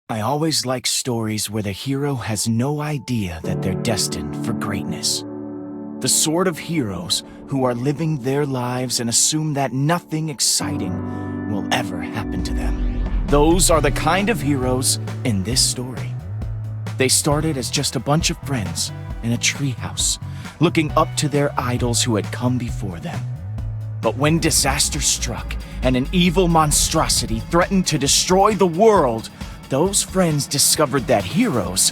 I always like stories where the hero has no idea that they're destined for greatness. The sort of heroes who are living their lives and assume that nothing exciting will ever happen to them. Those are the kind of heroes in this story. They started as just a bunch of friends in a treehouse, looking up to their idols who had come before them. But when disaster struck and an evil monstrosity threatened to destroy the world, those friends discovered that heroes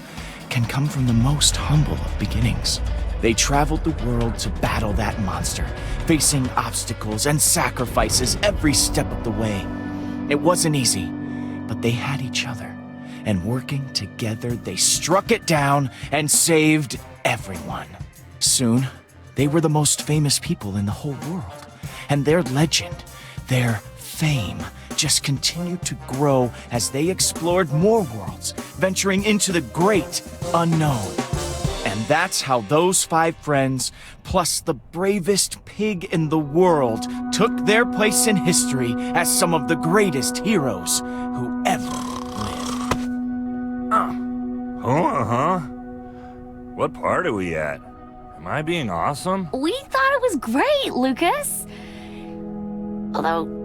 can come from the most humble of beginnings. They traveled the world to battle that monster, facing obstacles and sacrifices every step of the way. It wasn't easy, but they had each other, and working together, they struck it down and saved everyone. Soon, they were the most famous people in the whole world, and their legend, their fame, just continued to grow as they explored more worlds, venturing into the great unknown. And that's how those 5 friends, plus the bravest pig in the world, took their place in history as some of the greatest heroes who ever lived. What part are we at? Am I being awesome? We thought it was great, Lucas. Although,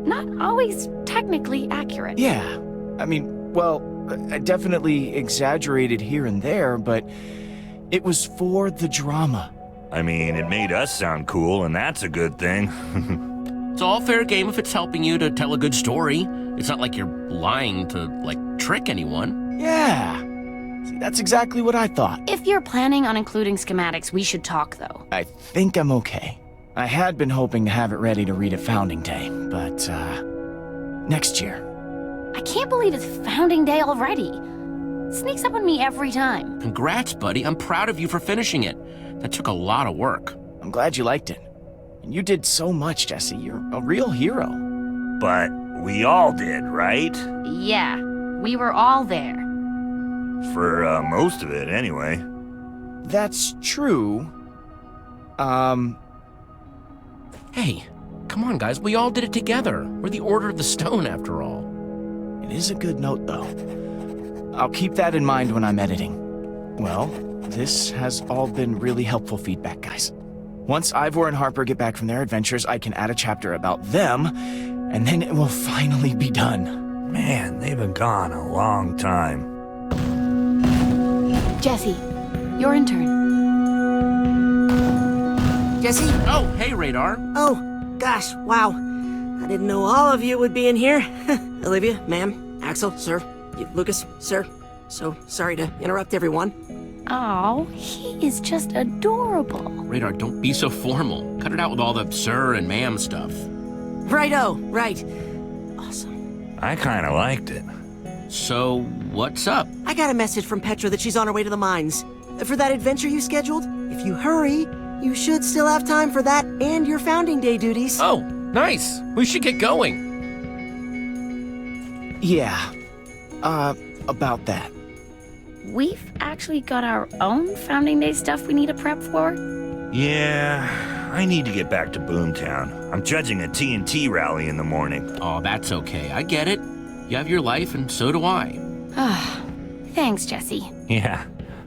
not always technically accurate. Yeah, I definitely exaggerated here and there, but it was for the drama. I mean, it made us sound cool, and that's a good thing. It's all fair game if it's helping you to tell a good story. It's not like you're lying to, trick anyone. Yeah. See, that's exactly what I thought. If you're planning on including schematics, we should talk, though. I think I'm okay. I had been hoping to have it ready to read at Founding Day, but, next year. I can't believe it's Founding Day already. Sneaks up on me every time. Congrats, buddy. I'm proud of you for finishing it. That took a lot of work. I'm glad you liked it. And you did so much, Jesse. You're a real hero. But we all did, right? Yeah, we were all there. For, most of it, anyway. That's true. Hey, come on, guys. We all did it together. We're the Order of the Stone, after all. It is a good note, though. I'll keep that in mind when I'm editing. Well, this has all been really helpful feedback, guys. Once Ivor and Harper get back from their adventures, I can add a chapter about them, and then it will finally be done. Man, they've been gone a long time. Jesse, your intern. Jesse? Oh, hey, Radar. Oh, gosh, wow. I didn't know all of you would be in here. Olivia, ma'am, Axel, sir, Lucas, sir. So sorry to interrupt everyone. Oh, he is just adorable. Radar, don't be so formal. Cut it out with all the sir and ma'am stuff. Righto, right. Awesome. I kinda liked it. So, what's up? I got a message from Petra that she's on her way to the mines. For that adventure you scheduled, if you hurry, you should still have time for that and your Founding Day duties. Oh, nice. We should get going. Yeah. About that. We've actually got our own Founding Day stuff we need to prep for. Yeah, I need to get back to Boomtown. I'm judging a TNT rally in the morning. Oh, that's okay. I get it. You have your life, and so do I. Ah, thanks, Jesse. Yeah,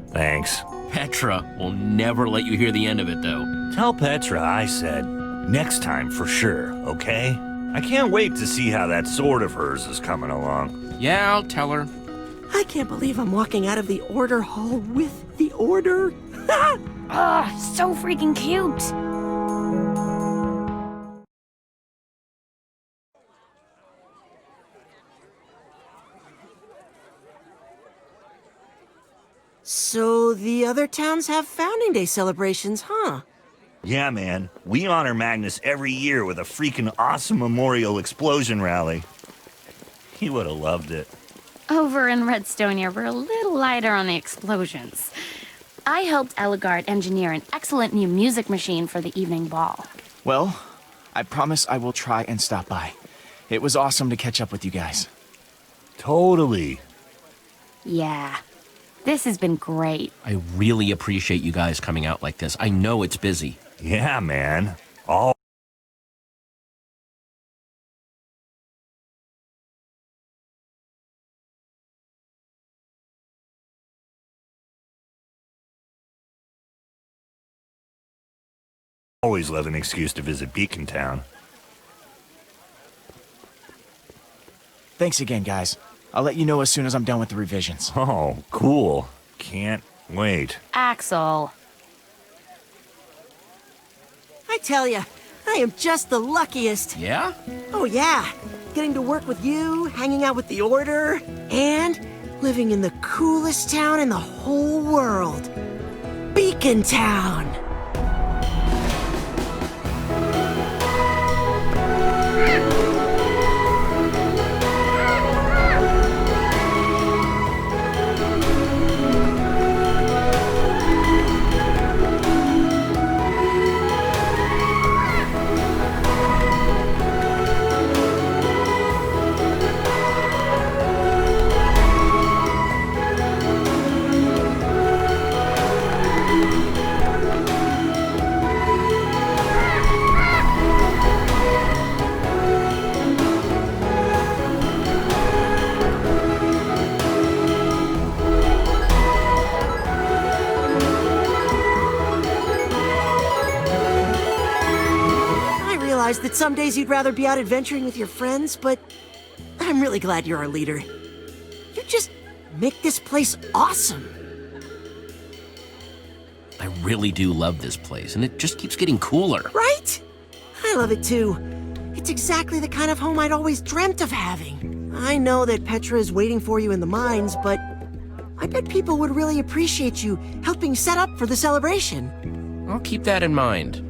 thanks. Petra will never let you hear the end of it, though. Tell Petra I said next time for sure, okay? I can't wait to see how that sword of hers is coming along. Yeah, I'll tell her. I can't believe I'm walking out of the Order Hall with the Order. Ah, so freaking cute. So the other towns have Founding Day celebrations, huh? Yeah, man. We honor Magnus every year with a freaking awesome memorial explosion rally. He would have loved it. Over in Redstonia, we're a little lighter on the explosions. I helped Eligard engineer an excellent new music machine for the evening ball. Well, I promise I will try and stop by. It was awesome to catch up with you guys. Totally. Yeah, this has been great. I really appreciate you guys coming out like this. I know it's busy. Yeah, man. All Always love an excuse to visit Beacon Town. Thanks again, guys. I'll let you know as soon as I'm done with the revisions. Oh, cool. Can't wait. Axel. I tell ya, I am just the luckiest. Yeah? Oh yeah, getting to work with you, hanging out with the Order, and living in the coolest town in the whole world. Beacon Town! That some days you'd rather be out adventuring with your friends, but I'm really glad you're our leader. You just make this place awesome. I really do love this place, and it just keeps getting cooler. Right? I love it too. It's exactly the kind of home I'd always dreamt of having. I know that Petra is waiting for you in the mines, but I bet people would really appreciate you helping set up for the celebration. I'll keep that in mind.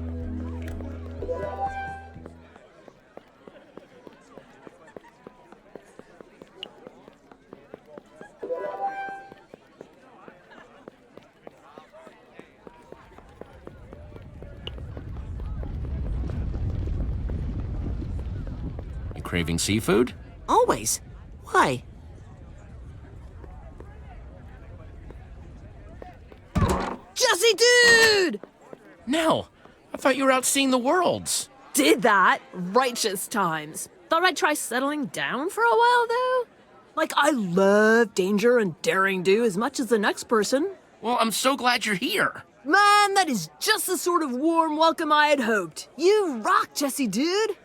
Craving seafood? Always. Why? Jesse, dude! No, I thought you were out seeing the worlds. Did that? Righteous times. Thought I'd try settling down for a while, though. Like, I love danger and daring do as much as the next person. Well, I'm so glad you're here. Man, that is just the sort of warm welcome I had hoped. You rock, Jesse, dude.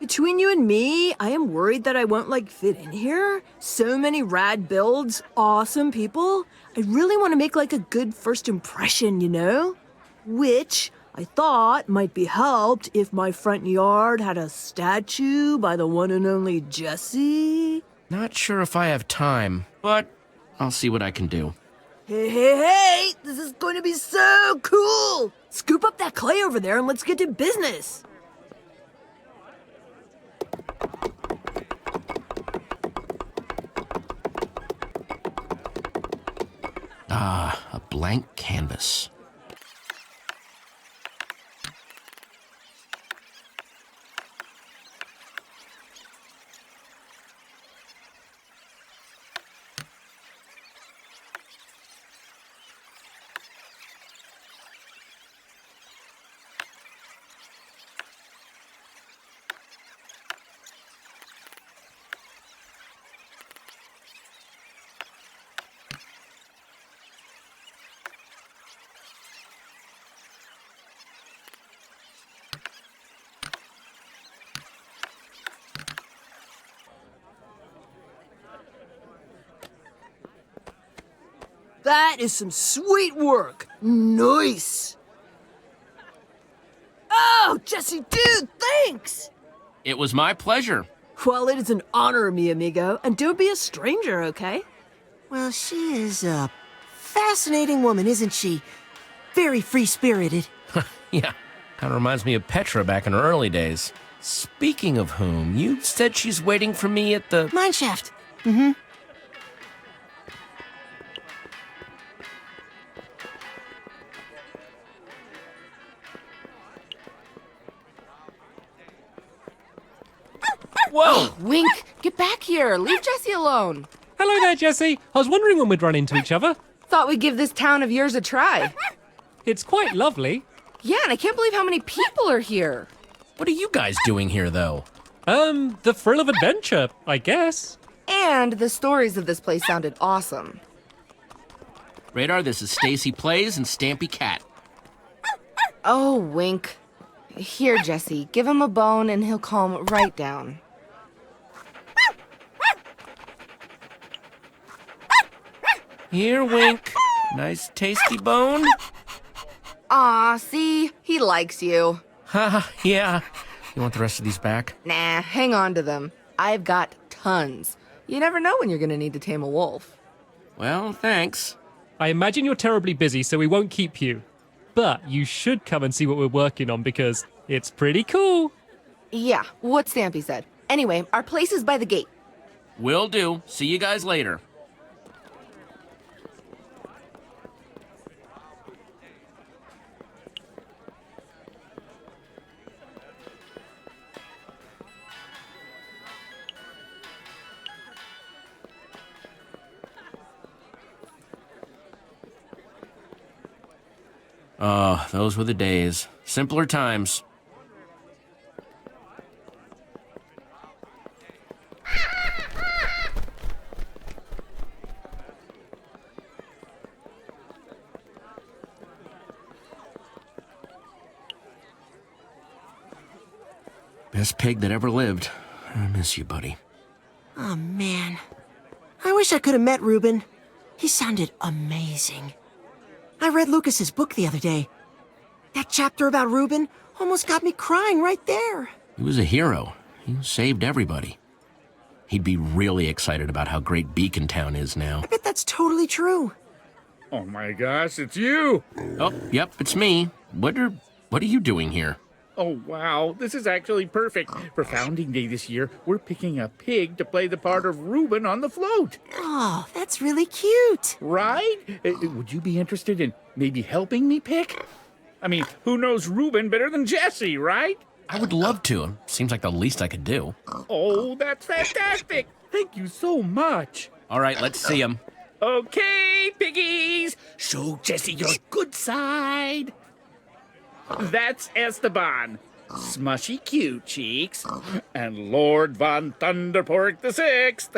Between you and me, I am worried that I won't, fit in here. So many rad builds, awesome people. I really want to make, a good first impression, you know? Which I thought might be helped if my front yard had a statue by the one and only Jesse. Not sure if I have time, but I'll see what I can do. Hey, this is going to be so cool. Scoop up that clay over there and let's get to business. Ah, a blank canvas. That is some sweet work. Nice. Oh, Jesse, dude, thanks. It was my pleasure. Well, it is an honor, mi amigo. And don't be a stranger, okay? Well, she is a fascinating woman, isn't she? Very free-spirited. Yeah, kind of reminds me of Petra back in her early days. Speaking of whom, you said she's waiting for me at the... Mineshaft. Mm-hmm. Whoa! Wink, get back here. Leave Jesse alone. Hello there, Jesse. I was wondering when we'd run into each other. Thought we'd give this town of yours a try. It's quite lovely. Yeah, and I can't believe how many people are here. What are you guys doing here, though? The thrill of adventure, I guess. And the stories of this place sounded awesome. Radar, this is Stacy Plays and Stampy Cat. Oh, Wink. Here, Jesse, give him a bone and he'll calm right down. Here, Wink. Nice tasty bone. Aw, see? He likes you. Ha, yeah. You want the rest of these back? Nah, hang on to them. I've got tons. You never know when you're gonna need to tame a wolf. Well, thanks. I imagine you're terribly busy, so we won't keep you. But you should come and see what we're working on because it's pretty cool. Yeah, what Stampy said. Anyway, our place is by the gate. Will do. See you guys later. Oh, those were the days. Simpler times. Best pig that ever lived. I miss you, buddy. Oh, man. I wish I could have met Reuben. He sounded amazing. I read Lucas's book the other day. That chapter about Reuben almost got me crying right there. He was a hero. He saved everybody. He'd be really excited about how great Beacon Town is now. I bet that's totally true. Oh my gosh, it's you! Oh, yep, it's me. What are you doing here? Oh wow, this is actually perfect. For Founding Day this year, we're picking a pig to play the part of Reuben on the float. Oh, that's really cute. Right? Would you be interested in maybe helping me pick? I mean, who knows Reuben better than Jesse, right? I would love to. Seems like the least I could do. Oh, that's fantastic! Thank you so much. All right, let's see him. Okay, piggies, show Jesse your good side. That's Esteban, Smushy Cute Cheeks, and Lord Von Thunderpork the Sixth.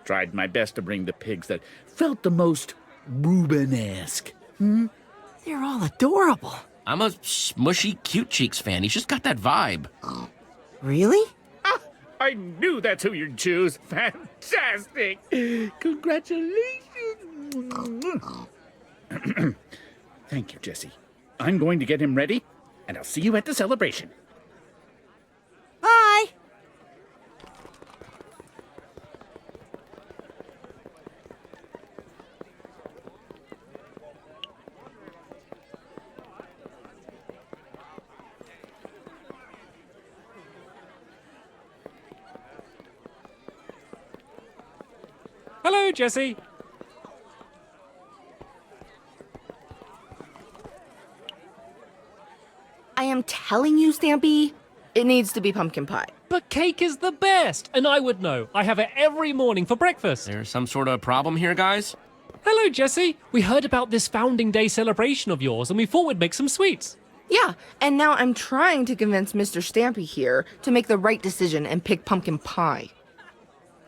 Tried my best to bring the pigs that felt the most Reuben-esque. They're all adorable. I'm a Smushy Cute Cheeks fan. He's just got that vibe. Really? Ah, I knew that's who you'd choose. Fantastic! Congratulations! Thank you, Jesse. I'm going to get him ready, and I'll see you at the celebration. Bye. Hello, Jesse. I am telling you, Stampy, it needs to be pumpkin pie. But cake is the best, and I would know. I have it every morning for breakfast. There's some sort of problem here, guys? Hello, Jesse. We heard about this Founding Day celebration of yours, and we thought we'd make some sweets. Yeah, and now I'm trying to convince Mr. Stampy here to make the right decision and pick pumpkin pie.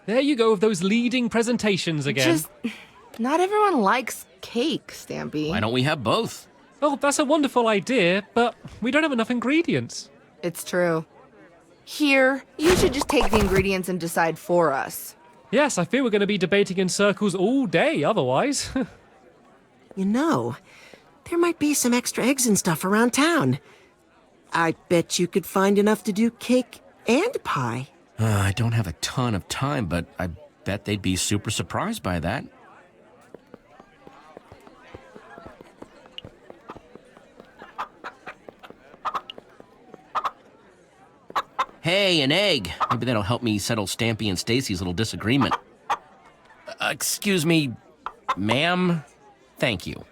There you go with those leading presentations again. Just, not everyone likes cake, Stampy. Why don't we have both? Well, that's a wonderful idea, but we don't have enough ingredients. It's true. Here, you should just take the ingredients and decide for us. Yes, I fear we're going to be debating in circles all day otherwise. You know, there might be some extra eggs and stuff around town. I bet you could find enough to do cake and pie. I don't have a ton of time, but I bet they'd be super surprised by that. Hey, an egg. Maybe that'll help me settle Stampy and Stacy's little disagreement. Excuse me, ma'am? Thank you.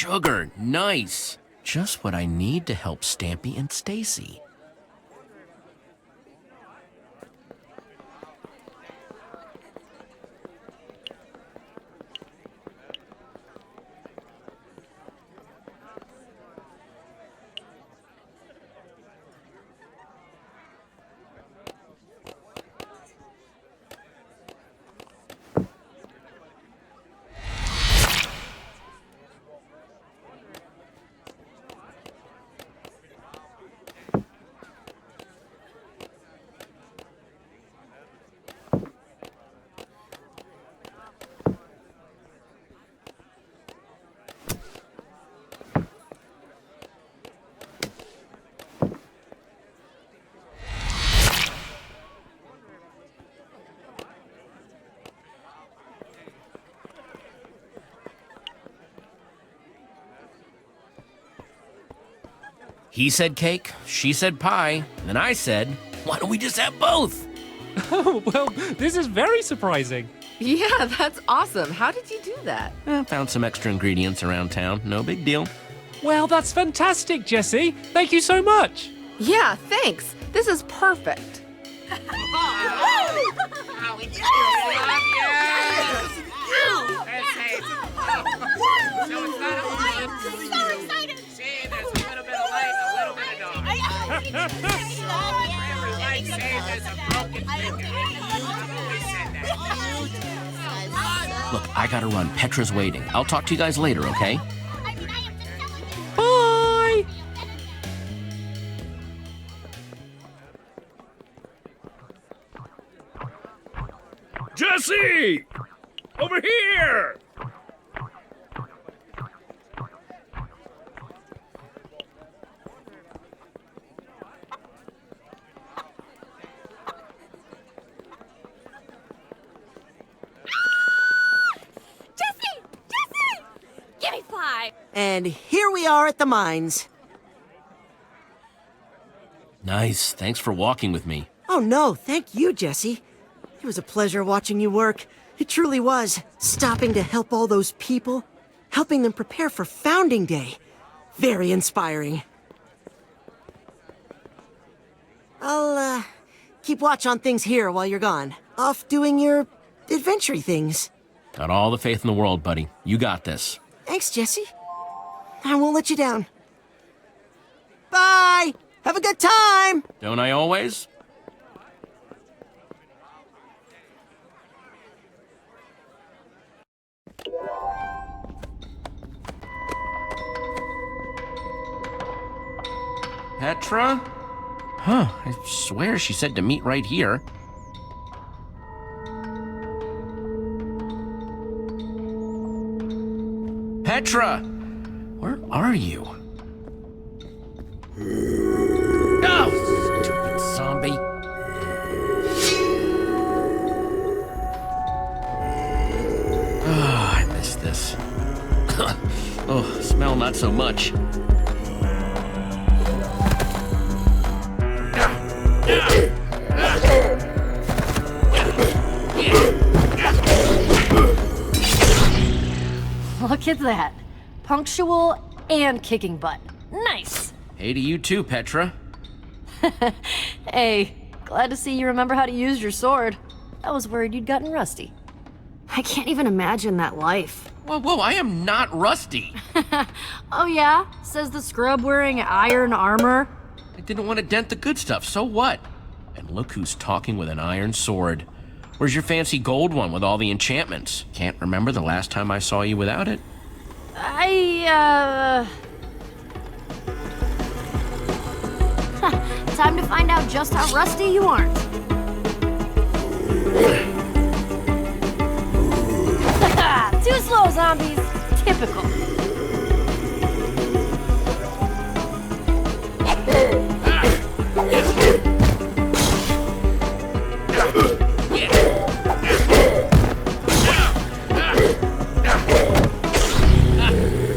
sugar. Nice. Just what I need to help Stampy and Stacy. He said cake, she said pie, and I said, why don't we just have both? Oh, well, this is very surprising. Yeah, that's awesome. How did you do that? Found some extra ingredients around town. No big deal. Well, that's fantastic, Jesse. Thank you so much. Yeah, thanks. This is perfect. Look, I gotta run. Petra's waiting. I'll talk to you guys later, okay? Bye! Jesse! Over here! And here we are at the mines. Nice. Thanks for walking with me. Oh no, thank you, Jesse. It was a pleasure watching you work. It truly was. Stopping to help all those people, helping them prepare for Founding Day. Very inspiring. I'll, keep watch on things here while you're gone. Off doing your adventure things. Got all the faith in the world, buddy. You got this. Thanks, Jesse. I won't let you down. Bye! Have a good time! Don't I always? Petra? Huh, I swear she said to meet right here. Petra! Where are you? Oh, stupid zombie. Oh, I missed this. Oh, smell not so much. Look at that. Punctual and kicking butt. Nice. Hey to you too, Petra. Hey, glad to see you remember how to use your sword. I was worried you'd gotten rusty. I can't even imagine that life. Whoa, I am not rusty. Oh yeah? Says the scrub wearing iron armor. I didn't want to dent the good stuff, so what? And look who's talking with an iron sword. Where's your fancy gold one with all the enchantments? Can't remember the last time I saw you without it. Time to find out just how rusty you aren't. Too slow, zombies. Typical.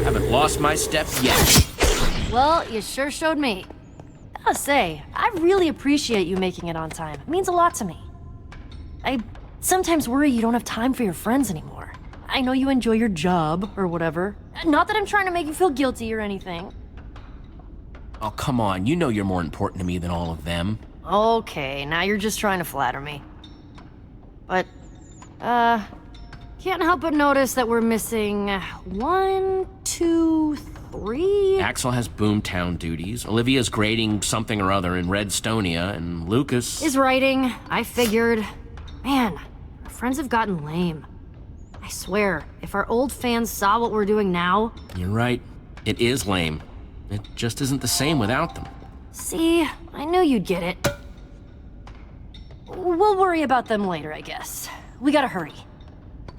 Haven't lost my step yet. Well, you sure showed me. I gotta say, I really appreciate you making it on time. It means a lot to me. I sometimes worry you don't have time for your friends anymore. I know you enjoy your job or whatever, Not that I'm trying to make you feel guilty or anything. Oh, come on. You know you're more important to me than all of them. Okay, now you're just trying to flatter me. But, can't help but notice that we're missing 1, 2, 3. Axel has boomtown duties. Olivia's grading something or other in Redstonia, and Lucas Is writing. I figured. Man, our friends have gotten lame. I swear, if our old fans saw what we're doing now... You're right. It is lame. It just isn't the same without them. See, I knew you'd get it. We'll worry about them later, I guess. We gotta hurry.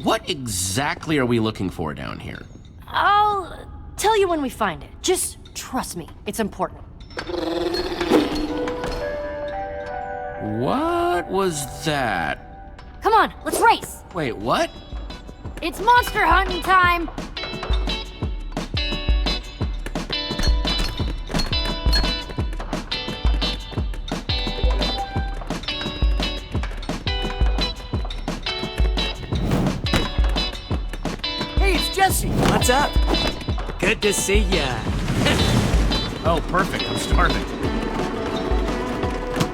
What exactly are we looking for down here? I'll tell you when we find it. Just trust me, it's important. What was that? Come on, let's race! Wait, what? It's monster hunting time! Hey, it's Jesse. What's up? Good to see ya. Oh, perfect. I'm starving.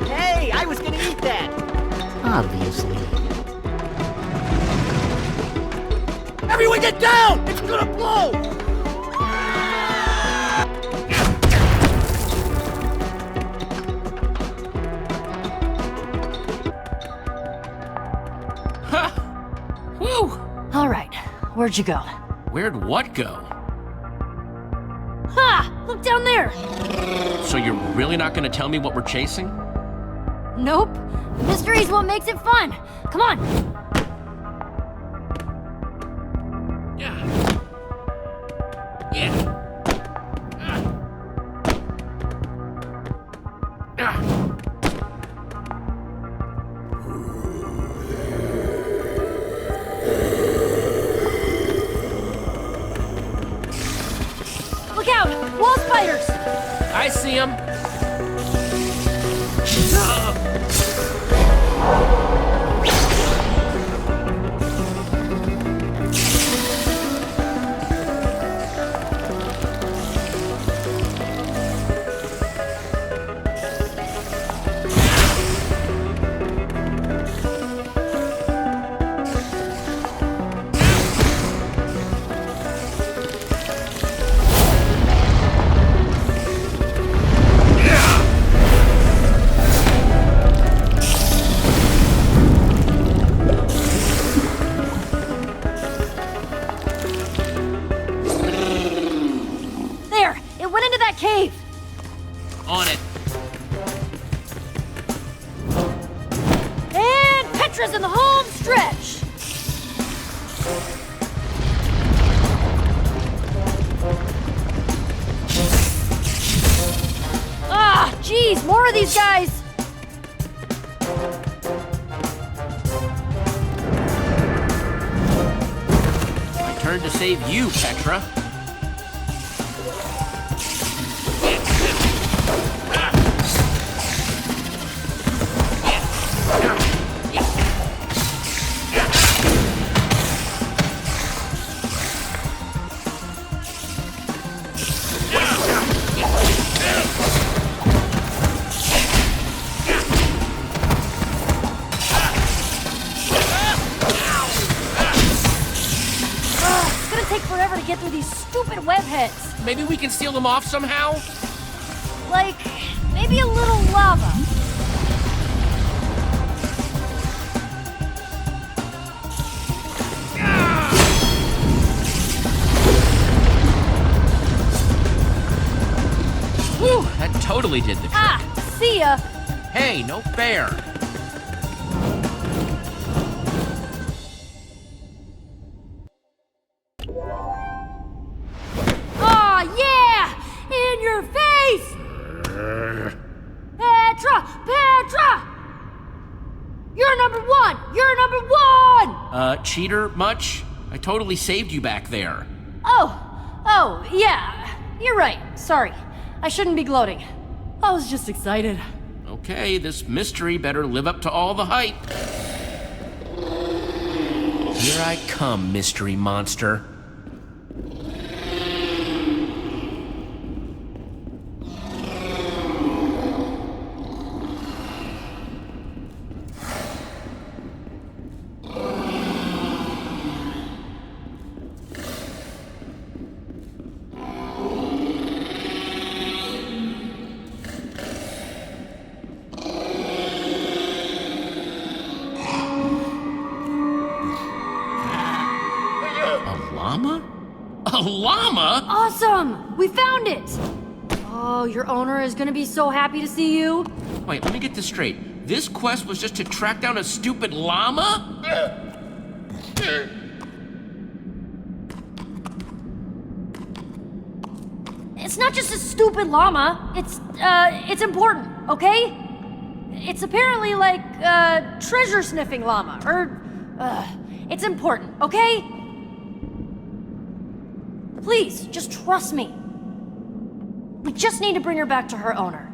Hey, I was gonna eat that. Obviously. Everyone get down! It's gonna blow! Woo! All right, where'd you go? Where'd what go? Ha! Look down there! So you're really not gonna tell me what we're chasing? Nope. Mystery's what makes it fun. Come on. Yeah. Yeah. Look out! Wall spiders! I see him. There! It went into that cave! On it. And Petra's in the home stretch! Ah, geez, more of these guys! My turn to save you, Petra. It's gonna take forever to get through these stupid web heads. Maybe we can seal them off somehow? Like, maybe a little lava. Whew, that totally did the trick. Ah, see ya! Hey, no fair. Aw, yeah! In your face! Petra! Petra! You're number one! You're number one! Cheater, much? I totally saved you back there. Oh, yeah. You're right. Sorry. I shouldn't be gloating. I was just excited. Okay, this mystery better live up to all the hype. Here I come, mystery monster. llama? A llama? Awesome! We found it! Oh, your owner is gonna be so happy to see you. Wait, let me get this straight. This quest was just to track down a stupid llama? It's not just a stupid llama. It's important, okay? It's apparently like a treasure-sniffing llama, or, it's important, okay? Please, just trust me. We just need to bring her back to her owner.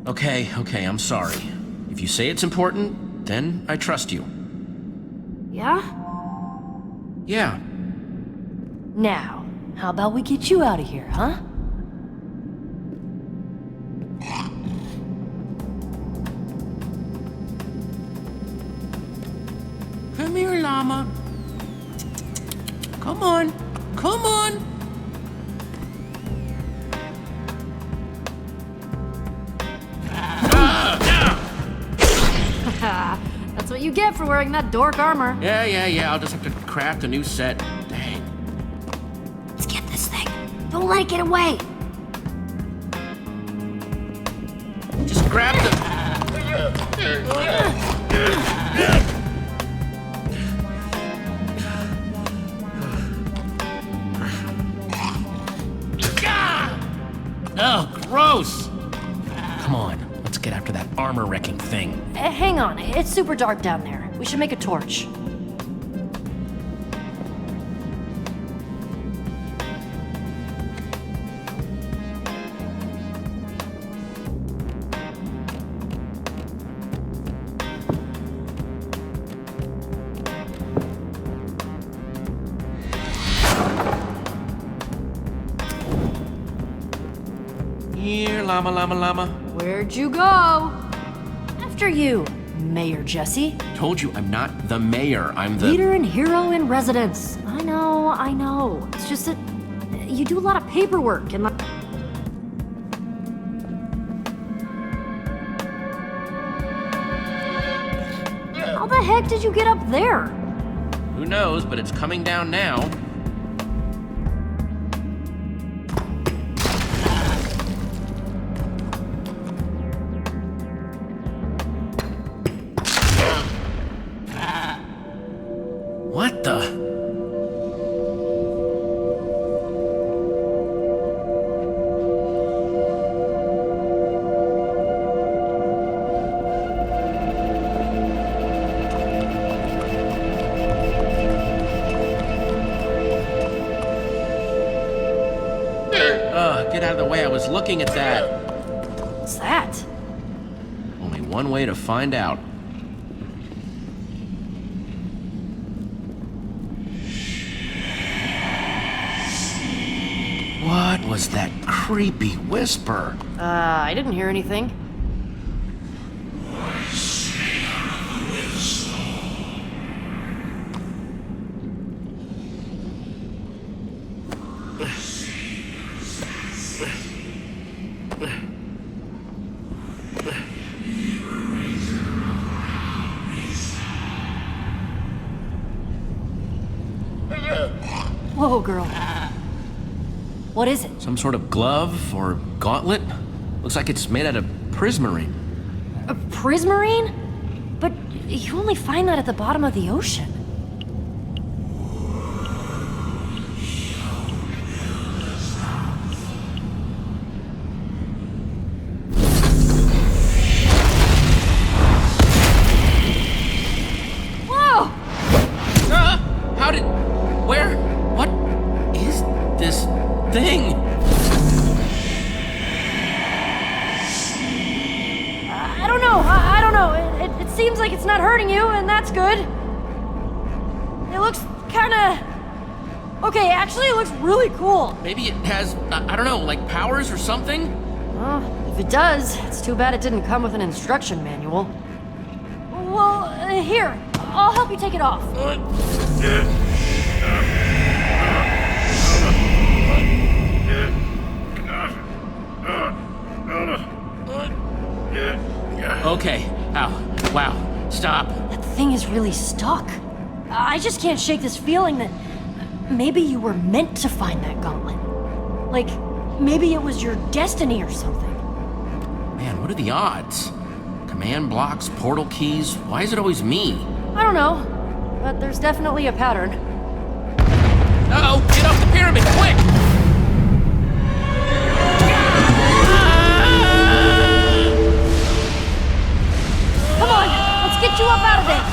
Okay, I'm sorry. If you say it's important, then I trust you. Yeah? Yeah. Now, how about we get you out of here, huh? Come here, llama. Come on. Come on. That's what you get for wearing that dork armor. Yeah. I'll just have to craft a new set. Dang. Let's get this thing. Don't let it get away. Just grab the... Oh, gross! Come on, let's get after that armor-wrecking thing. Hang on, it's super dark down there. We should make a torch. Here, llama. Where'd you go? After you, Mayor Jesse. Told you I'm not the mayor, I'm the... Leader and hero in residence. I know. It's just that you do a lot of paperwork and... How the heck did you get up there? Who knows, but it's coming down now. What the? Get out of the way, I was looking at that. What's that? Only one way to find out. What was that creepy whisper? I didn't hear anything. Whoa, girl. What is it? Some sort of glove or gauntlet? Looks like it's made out of prismarine. A prismarine? But you only find that at the bottom of the ocean. Whoa! How did... Where? What is this thing? I don't know. It seems like it's not hurting you, and that's good. It looks kinda... Okay, actually it looks really cool. Maybe it has, I don't know, like powers or something? Well, if it does, it's too bad it didn't come with an instruction manual. Well, here, I'll help you take it off. Okay. Ow. Wow. Stop. That thing is really stuck. I just can't shake this feeling that maybe you were meant to find that gauntlet. Like, maybe it was your destiny or something. Man, what are the odds? Command blocks, portal keys, why is it always me? I don't know, but there's definitely a pattern. Uh-oh, get off the pyramid, quick! Come on, let's get you up out of there.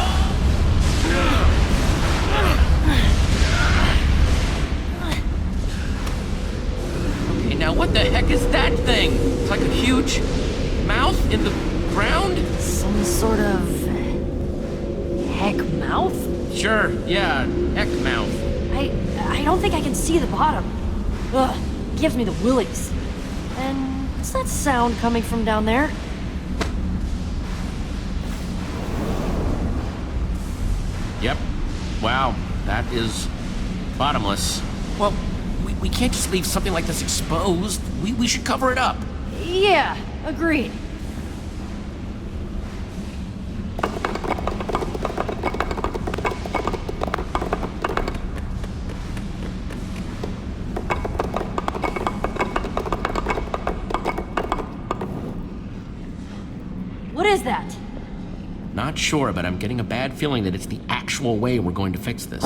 Okay, now what the heck is that thing? It's like a huge mouth in the ground? Some sort of heck mouth? Sure, yeah, heck mouth. I don't think I can see the bottom. Ugh, gives me the willies. And what's that sound coming from down there? Yep. Wow, that is bottomless. Well, we can't just leave something like this exposed. We should cover it up. Yeah, agreed. What is that? Not sure, but I'm getting a bad feeling that it's the actual way we're going to fix this.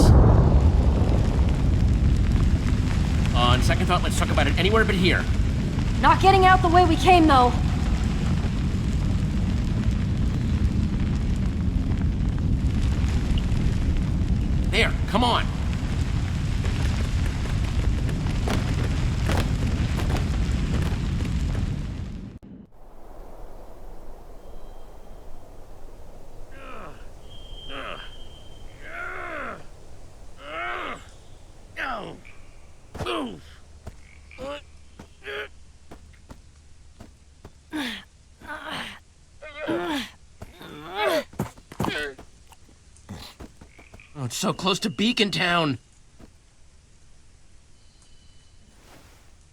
On second thought, let's talk about it anywhere but here. Not getting out the way we came, though. There, come on. Oh, it's so close to Beacon Town.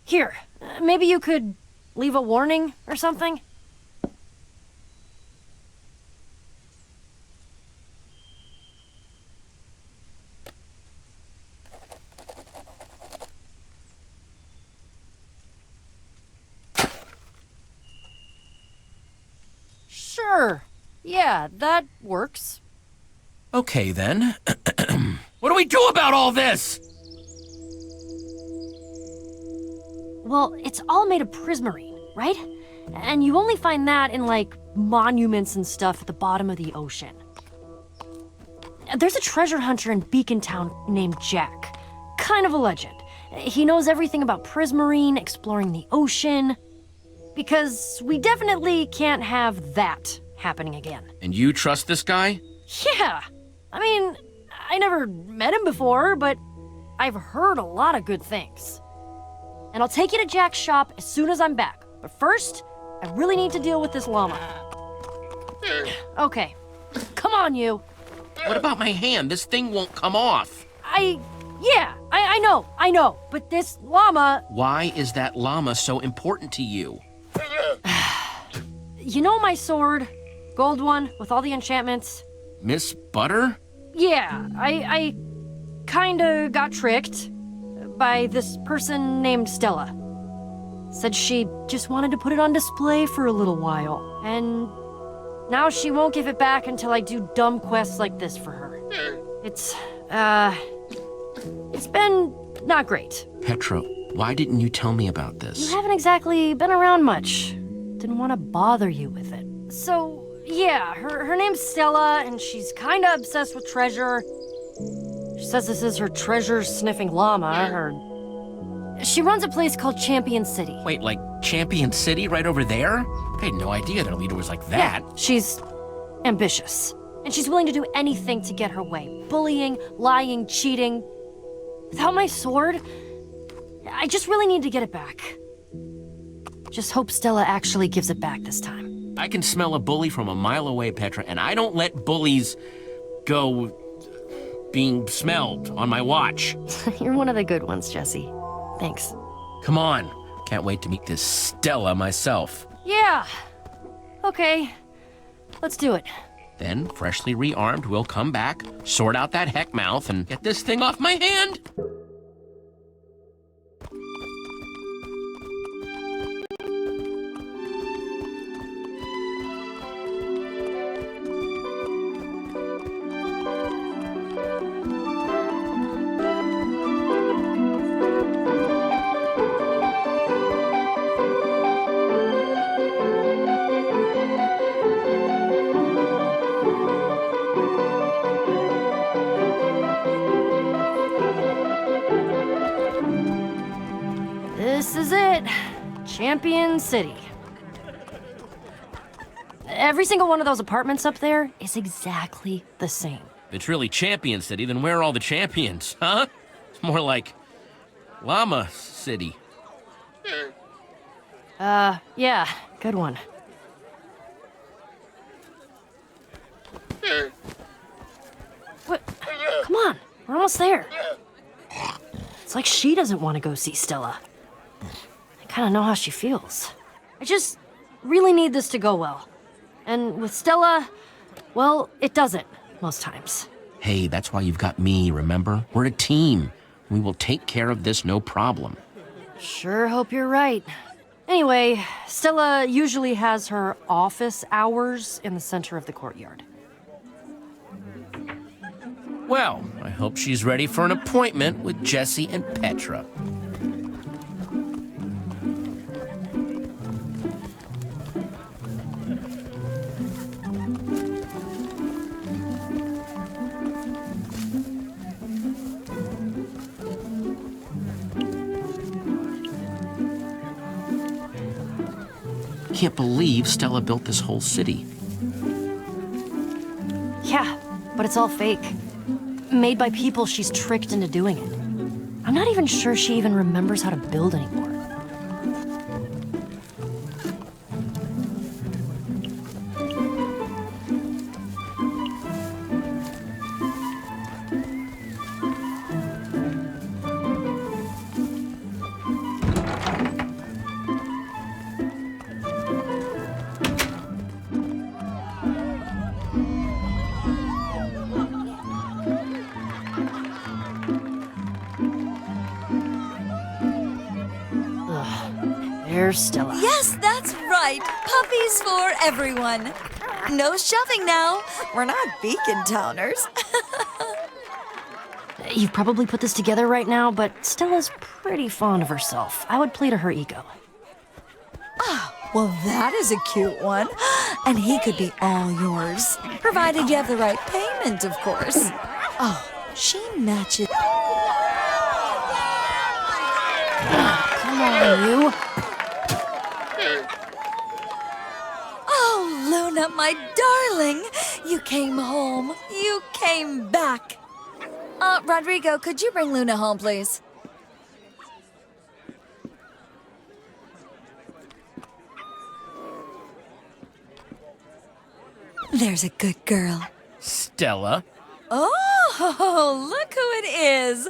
Here, maybe you could leave a warning or something? Sure. Yeah, that works. Okay, then. What do we do about all this? Well, it's all made of prismarine, right? And you only find that in, like, monuments and stuff at the bottom of the ocean. There's a treasure hunter in Beacon Town named Jack. Kind of a legend. He knows everything about prismarine, exploring the ocean. Because we definitely can't have that happening again. And you trust this guy? Yeah. I mean, I never met him before, but I've heard a lot of good things. And I'll take you to Jack's shop as soon as I'm back. But first, I really need to deal with this llama. Okay. Come on, you. What about my hand? This thing won't come off. I know. But this llama... Why is that llama so important to you? You know my sword? Gold one, with all the enchantments? Miss Butter? Yeah, I kinda got tricked by this person named Stella. Said she just wanted to put it on display for a little while, and now she won't give it back until I do dumb quests like this for her. It's been not great. Petra, why didn't you tell me about this? You haven't exactly been around much. Didn't want to bother you with it. So, yeah, her name's Stella, and she's kinda obsessed with treasure. She says this is her treasure-sniffing llama, She runs a place called Champion City. Wait, like Champion City right over there? I had no idea their leader was like that. Yeah, she's ambitious. And she's willing to do anything to get her way. Bullying, lying, cheating. Without my sword, I just really need to get it back. Just hope Stella actually gives it back this time. I can smell a bully from a mile away, Petra, and I don't let bullies go being smelled on my watch. You're one of the good ones, Jesse. Thanks. Come on. Can't wait to meet this Stella myself. Yeah. Okay. Let's do it. Then, freshly rearmed, we'll come back, sort out that heck mouth, and get this thing off my hand. This is it. Champion City. Every single one of those apartments up there is exactly the same. If it's really Champion City, then where are all the champions, huh? It's more like Llama City. Yeah, good one. What? Come on, we're almost there. It's like she doesn't want to go see Stella. I kind of know how she feels. I just really need this to go well. And with Stella, well, it doesn't, most times. Hey, that's why you've got me, remember? We're a team. We will take care of this, no problem. Sure hope you're right. Anyway, Stella usually has her office hours in the center of the courtyard. Well, I hope she's ready for an appointment with Jesse and Petra. Can't believe Stella built this whole city. Yeah, but it's all fake. Made by people she's tricked into doing it. I'm not even sure she even remembers how to build anymore. There's Stella. Yes, that's right. Puppies for everyone. No shoving now. We're not Beacon Towners. You've probably put this together right now, but Stella's pretty fond of herself. I would play to her ego. Oh, well, that is a cute one. And he could be all yours. Provided you have the right payment, of course. Oh, she matches. Come on, you. Oh, Luna, my darling. You came home. You came back. Rodrigo, could you bring Luna home, please? There's a good girl. Stella? Oh, look who it is.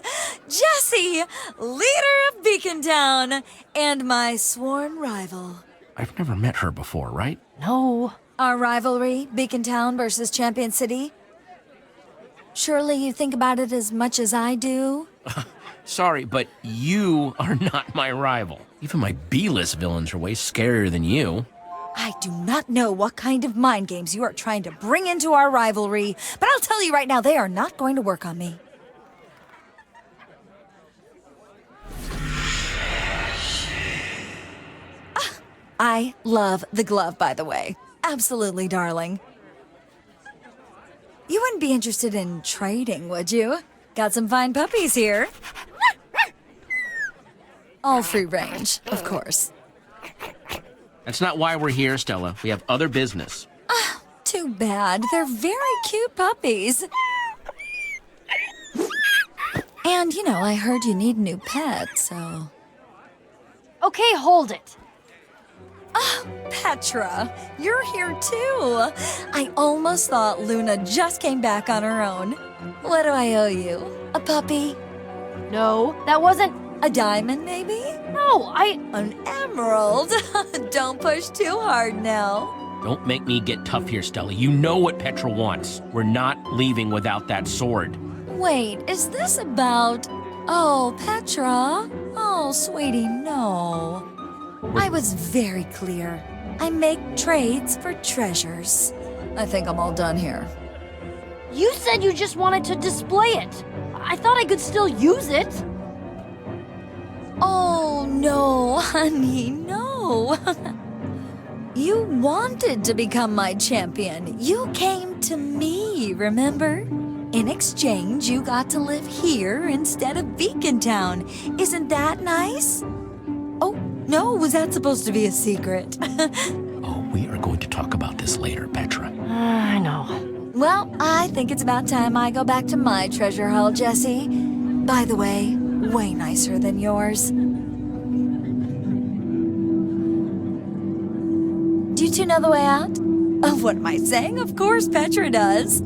Jesse, leader of Beacon Town, and my sworn rival. I've never met her before, right? No. Our rivalry, Beacon Town versus Champion City. Surely you think about it as much as I do? Sorry, but you are not my rival. Even my B-list villains are way scarier than you. I do not know what kind of mind games you are trying to bring into our rivalry, but I'll tell you right now, they are not going to work on me. I love the glove, by the way. Absolutely, darling. You wouldn't be interested in trading, would you? Got some fine puppies here. All free range, of course. That's not why we're here, Stella. We have other business. Too bad. They're very cute puppies. And, you know, I heard you need a new pet, so... Okay, hold it. Petra, you're here too. I almost thought Luna just came back on her own. What do I owe you? A puppy? No, that wasn't... A diamond, maybe? No, An emerald? Don't push too hard now. Don't make me get tough here, Stella. You know what Petra wants. We're not leaving without that sword. Wait, is this about... Oh, Petra? Oh, sweetie, no. I was very clear. I make trades for treasures. I think I'm all done here. You said you just wanted to display it. I thought I could still use it. Oh, no, honey, no. You wanted to become my champion. You came to me, remember? In exchange, you got to live here instead of Beacon Town. Isn't that nice? Oh, No, was that supposed to be a secret? Oh, we are going to talk about this later, Petra. I know. Well, I think it's about time I go back to my treasure hull, Jesse. By the way, way nicer than yours. Do you two know the way out? Oh, what am I saying? Of course Petra does.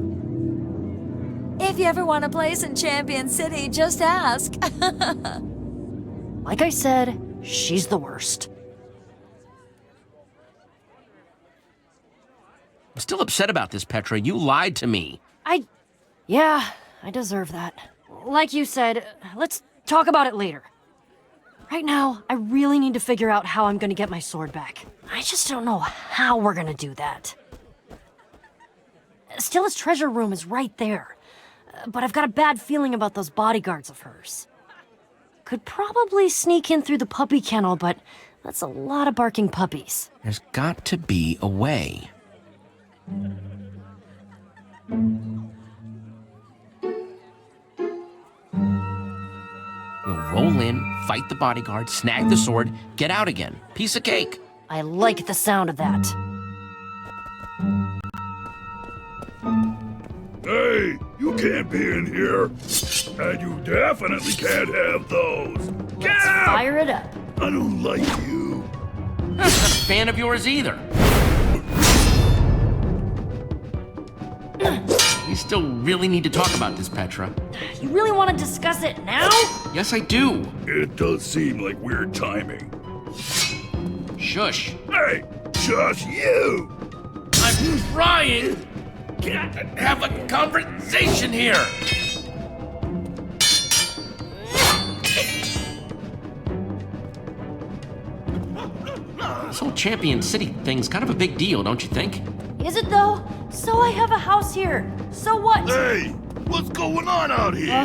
If you ever want a place in Champion City, just ask. Like I said, she's the worst. I'm still upset about this, Petra. You lied to me. Yeah, I deserve that. Like you said, let's talk about it later. Right now, I really need to figure out how I'm gonna get my sword back. I just don't know how we're gonna do that. Stella's treasure room is right there, but I've got a bad feeling about those bodyguards of hers. Could probably sneak in through the puppy kennel, but that's a lot of barking puppies. There's got to be a way. We'll roll in, fight the bodyguard, snag the sword, get out again. Piece of cake. I like the sound of that. Hey, you can't be in here. And you definitely can't have those. Get out! Fire it up. I don't like you. I'm not a fan of yours either. We still really need to talk about this, Petra. You really want to discuss it now? Yes, I do. It does seem like weird timing. Shush. Hey, shush you! I'm trying to have a conversation here. This whole Champion City thing's kind of a big deal, don't you think? Is it though? So I have a house here. So what? Hey, what's going on out here?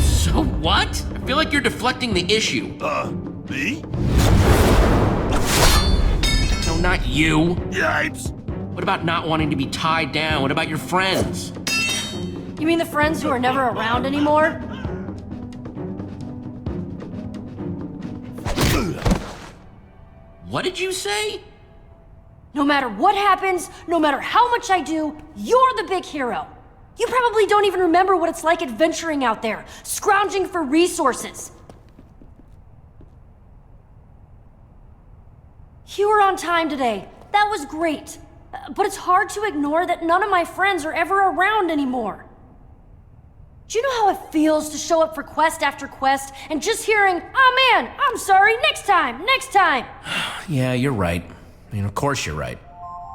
So what? I feel like you're deflecting the issue. Me? No, not you. Yipes! What about not wanting to be tied down? What about your friends? You mean the friends who are never around anymore? What did you say? No matter what happens, no matter how much I do, you're the big hero. You probably don't even remember what it's like adventuring out there, scrounging for resources. You were on time today. That was great. But it's hard to ignore that none of my friends are ever around anymore. Do you know how it feels to show up for quest after quest and just hearing, "Oh man, I'm sorry, next time, next time"? Yeah, you're right. I mean, of course you're right.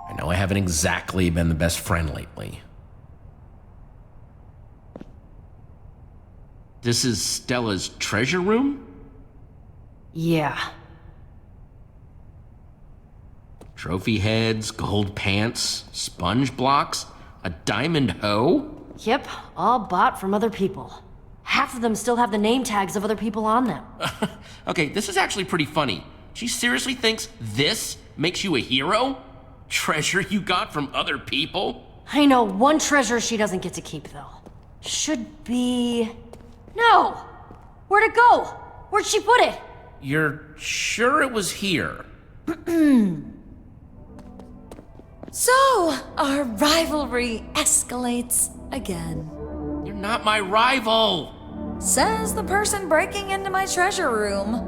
I know I haven't exactly been the best friend lately. This is Stella's treasure room? Yeah. Trophy heads, gold pants, sponge blocks, a diamond hoe? Yep, all bought from other people. Half of them still have the name tags of other people on them. Okay, this is actually pretty funny. She seriously thinks this makes you a hero? Treasure you got from other people? I know one treasure she doesn't get to keep, though. Should be... No! Where'd it go? Where'd she put it? You're sure it was here? So, our rivalry escalates again. You're not my rival! Says the person breaking into my treasure room.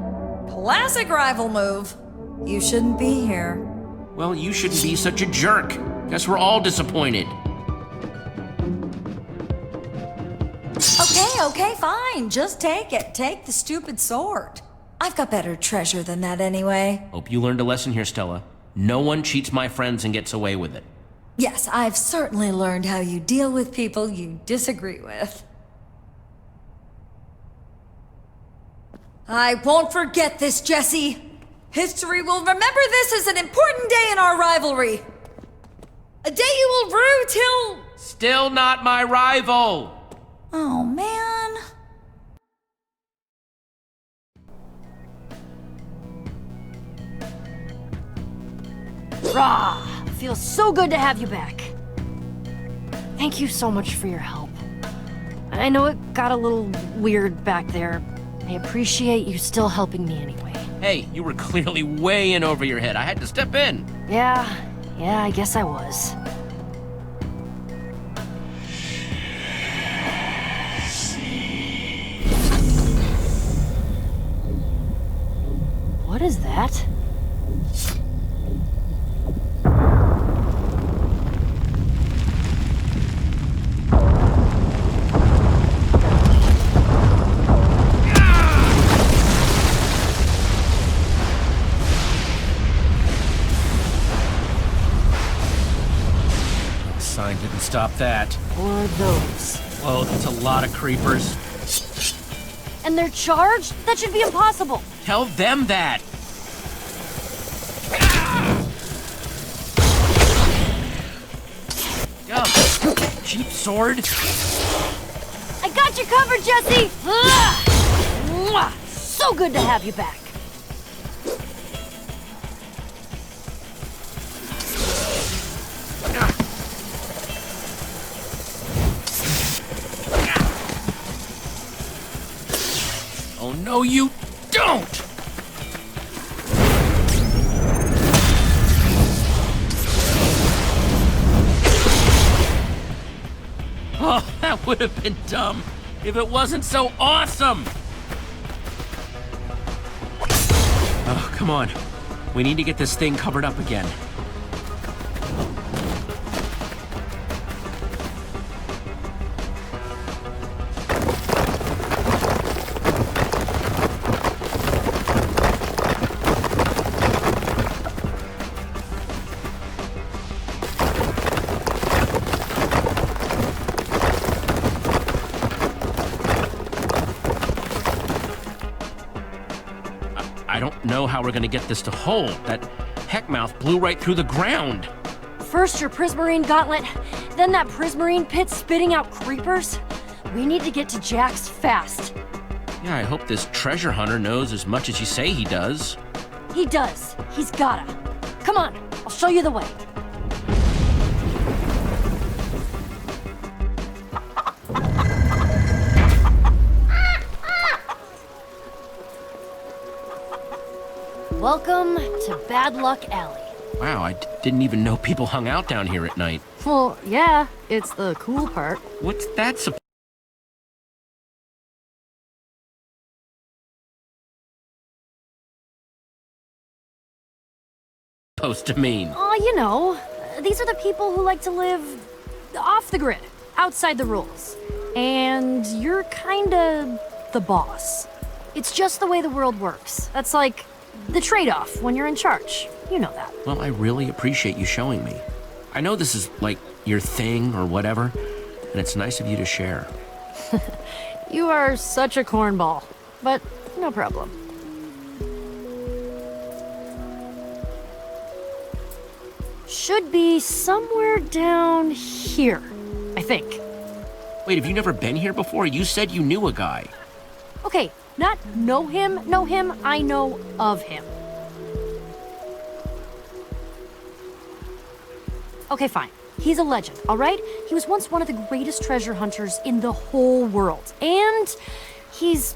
Classic rival move. You shouldn't be here. Well, you shouldn't be such a jerk. Guess we're all disappointed. Okay, fine. Just take it. Take the stupid sword. I've got better treasure than that anyway. Hope you learned a lesson here, Stella. No one cheats my friends and gets away with it. Yes, I've certainly learned how you deal with people you disagree with. I won't forget this, Jesse. History will remember this as an important day in our rivalry. A day you will rue till... Still not my rival! Oh, man. Rah! Feels so good to have you back. Thank you so much for your help. I know it got a little weird back there, I appreciate you still helping me anyway. Hey, you were clearly way in over your head. I had to step in. Yeah, I guess I was. What is that? Sign didn't stop that. Or those. Whoa, that's a lot of creepers. And they're charged? That should be impossible. Tell them that. Cheap sword. I got you covered, Jesse! Mwah! So good to have you back. Oh, no, you don't! Oh, that would have been dumb if it wasn't so awesome! Oh, come on. We need to get this thing covered up again. I don't know how we're gonna get this to hold. That heckmouth blew right through the ground. First your prismarine gauntlet, then that prismarine pit spitting out creepers. We need to get to Jack's fast. Yeah, I hope this treasure hunter knows as much as you say he does. He does. He's gotta. Come on, I'll show you the way. Welcome to Bad Luck Alley. Wow, I didn't even know people hung out down here at night. Well, yeah, it's the cool part. What's that supposed to mean? Oh, you know, these are the people who like to live off the grid, outside the rules. And you're kinda the boss. It's just the way the world works. That's like the trade-off when you're in charge. You know that. Well, I really appreciate you showing me. I know this is like your thing or whatever, and it's nice of you to share. You are such a cornball, but no problem. Should be somewhere down here, I think. Wait, have you never been here before? You said you knew a guy. Okay, not know him, I know of him. Okay, fine. He's a legend, all right? He was once one of the greatest treasure hunters in the whole world. And he's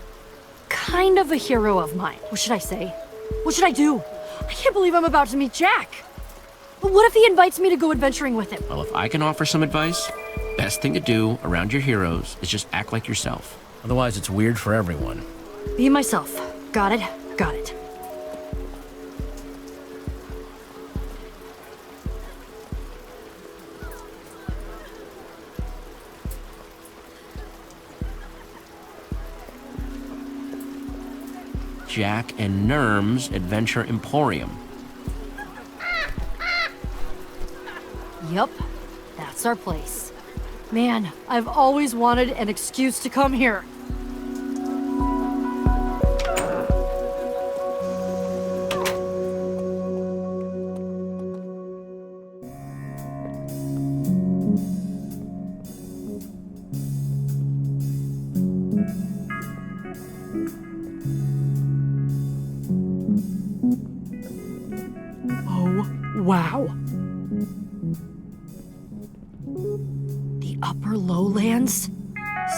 kind of a hero of mine. What should I say? What should I do? I can't believe I'm about to meet Jack. But what if he invites me to go adventuring with him? Well, if I can offer some advice, best thing to do around your heroes is just act like yourself. Otherwise, it's weird for everyone. Be myself. Got it? Got it. Jack and Nerm's Adventure Emporium. Yup, that's our place. Man, I've always wanted an excuse to come here. Wow. The upper lowlands?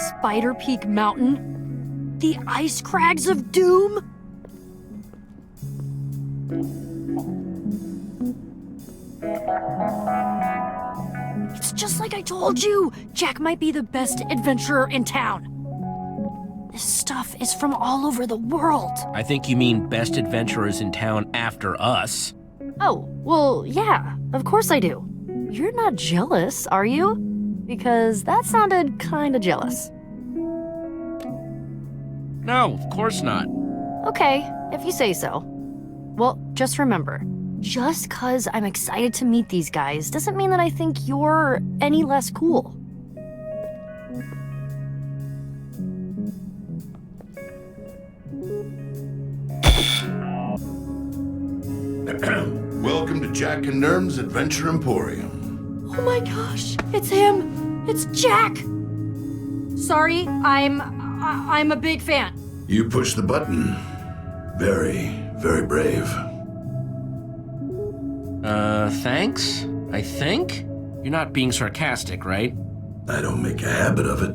Spider Peak Mountain? The ice crags of doom? It's just like I told you! Jack might be the best adventurer in town. This stuff is from all over the world. I think you mean best adventurers in town after us. Oh, well, yeah, of course I do. You're not jealous, are you? Because that sounded kinda jealous. No, of course not. Okay, if you say so. Well, just remember, just 'cause I'm excited to meet these guys doesn't mean that I think you're any less cool. Welcome to Jack and Nerm's Adventure Emporium. Oh my gosh, it's him! It's Jack! Sorry, I'm a big fan. You pushed the button. Very, very brave. Thanks? I think? You're not being sarcastic, right? I don't make a habit of it.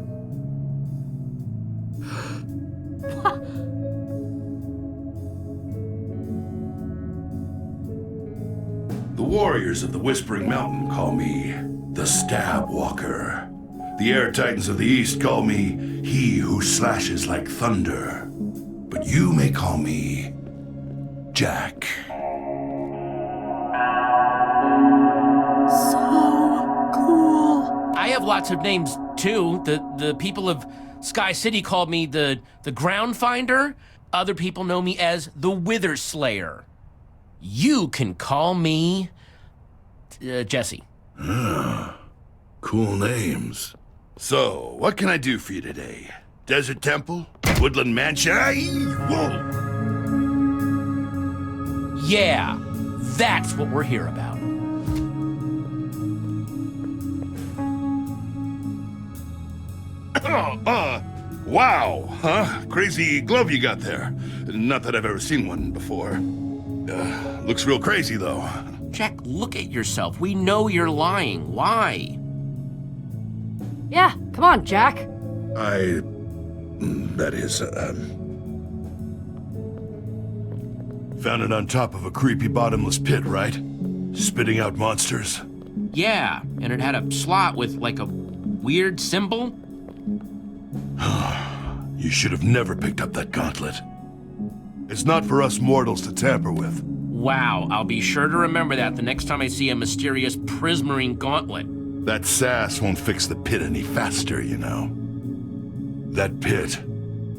The warriors of the Whispering Mountain call me the Stab Walker. The Air Titans of the East call me he who slashes like thunder. But you may call me Jack. So cool. I have lots of names too. The people of Sky City called me the Ground Finder. Other people know me as the Wither Slayer. You can call me Jesse. Cool names. So, what can I do for you today? Desert Temple? Woodland Mansion? Whoa! Yeah, that's what we're here about. Wow, huh? Crazy glove you got there. Not that I've ever seen one before. Looks real crazy, though. Jack, look at yourself. We know you're lying. Why? Yeah, come on, Jack. That is, found it on top of a creepy bottomless pit, right? Spitting out monsters. Yeah, and it had a slot with like a weird symbol. You should have never picked up that gauntlet. It's not for us mortals to tamper with. Wow, I'll be sure to remember that the next time I see a mysterious prismarine gauntlet. That sass won't fix the pit any faster, you know. That pit,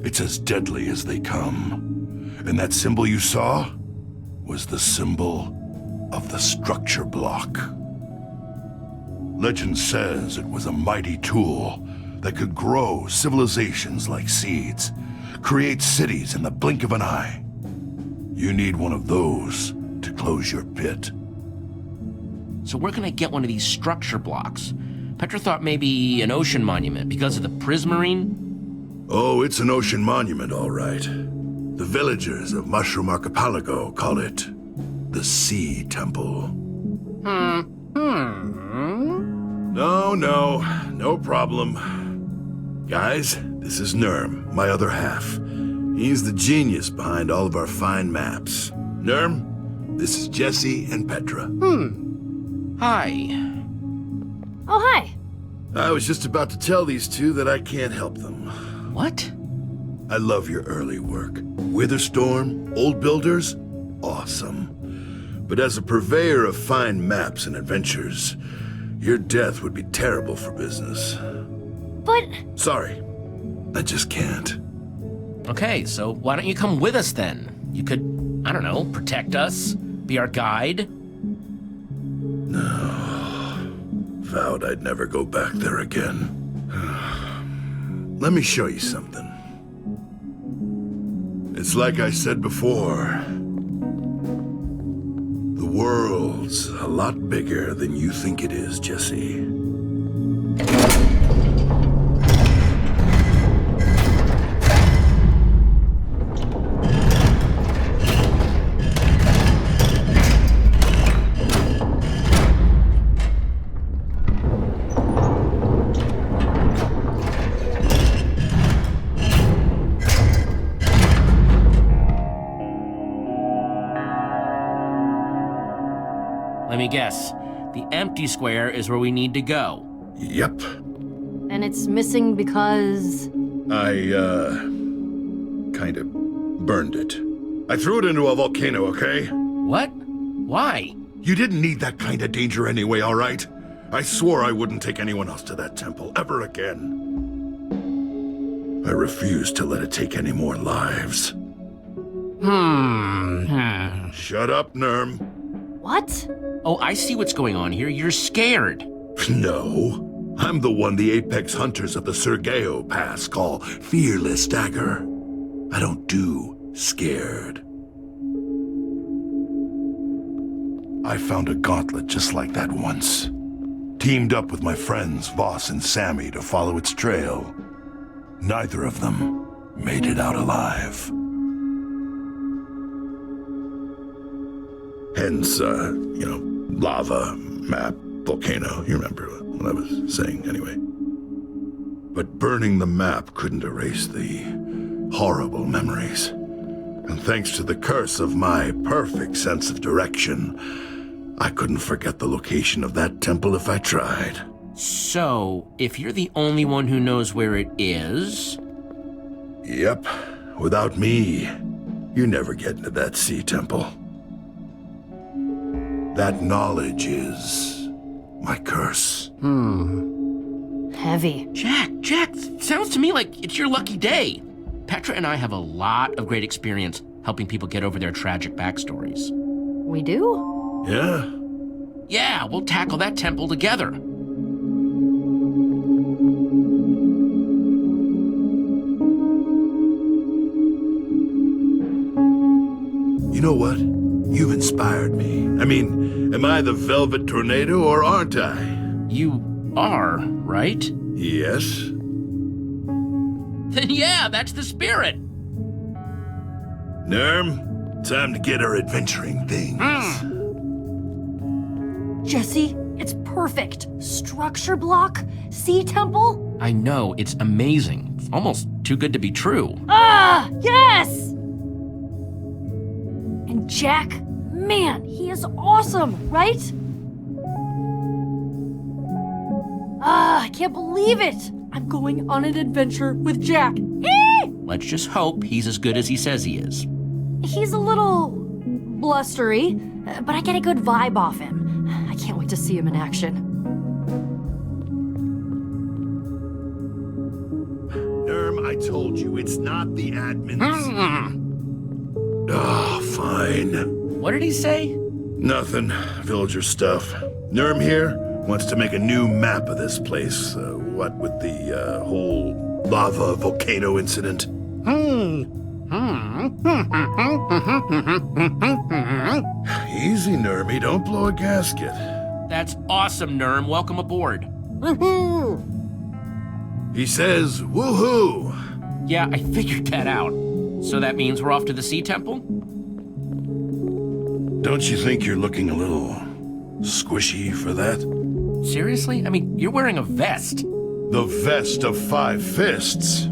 it's as deadly as they come. And that symbol you saw was the symbol of the structure block. Legend says it was a mighty tool that could grow civilizations like seeds, create cities in the blink of an eye. You need one of those to close your pit. So where can I get one of these structure blocks? Petra thought maybe an ocean monument because of the prismarine. Oh, it's an ocean monument, all right. The villagers of Mushroom Archipelago call it the Sea Temple. No problem. Guys, this is Nerm, my other half. He's the genius behind all of our fine maps. Nerm, this is Jesse and Petra. Hi. Oh, hi. I was just about to tell these two that I can't help them. What? I love your early work. Witherstorm, Old Builders, awesome. But as a purveyor of fine maps and adventures, your death would be terrible for business. But... Sorry, I just can't. Okay, so why don't you come with us then? You could, I don't know, protect us, be our guide. No. Vowed I'd never go back there again. Let me show you something. It's like I said before. The world's a lot bigger than you think it is, Jesse. guess. The empty square is where we need to go. Yep. And it's missing because... I, kind of burned it. I threw it into a volcano, okay? What? Why? You didn't need that kind of danger anyway, all right? I swore I wouldn't take anyone else to that temple ever again. I refused to let it take any more lives. Shut up, Nerm. What? Oh, I see what's going on here. You're scared. No. I'm the one the apex hunters of the Sergeo Pass call Fearless Dagger. I don't do scared. I found a gauntlet just like that once. Teamed up with my friends Voss and Sammy to follow its trail. Neither of them made it out alive. Hence, lava, map, volcano. You remember what I was saying anyway. But burning the map couldn't erase the horrible memories. And thanks to the curse of my perfect sense of direction, I couldn't forget the location of that temple if I tried. So, if you're the only one who knows where it is... Yep. Without me, you never get into that sea temple. That knowledge is my curse. Heavy. Jack, sounds to me like it's your lucky day. Petra and I have a lot of great experience helping people get over their tragic backstories. We do? Yeah? Yeah, we'll tackle that temple together. You know what? You've inspired me. I mean, am I the Velvet Tornado or aren't I? You are, right? Yes. Then yeah, that's the spirit. Nerm, time to get our adventuring things. Jesse, it's perfect. Structure block, sea temple. I know, it's amazing. It's almost too good to be true. Ah, yes! And Jack, man, he is awesome, right? Ah, I can't believe it. I'm going on an adventure with Jack. Let's just hope he's as good as he says he is. He's a little blustery, but I get a good vibe off him. I can't wait to see him in action. Nerm, I told you, it's not the admins. Fine. What did he say? Nothing. Villager stuff. Nerm here wants to make a new map of this place. What with the whole lava volcano incident. Easy, Nermy. Don't blow a gasket. That's awesome, Nerm. Welcome aboard. He says, woohoo! Yeah, I figured that out. So that means we're off to the Sea Temple? Don't you think you're looking a little squishy for that? Seriously? I mean, you're wearing a vest. The vest of 5 fists.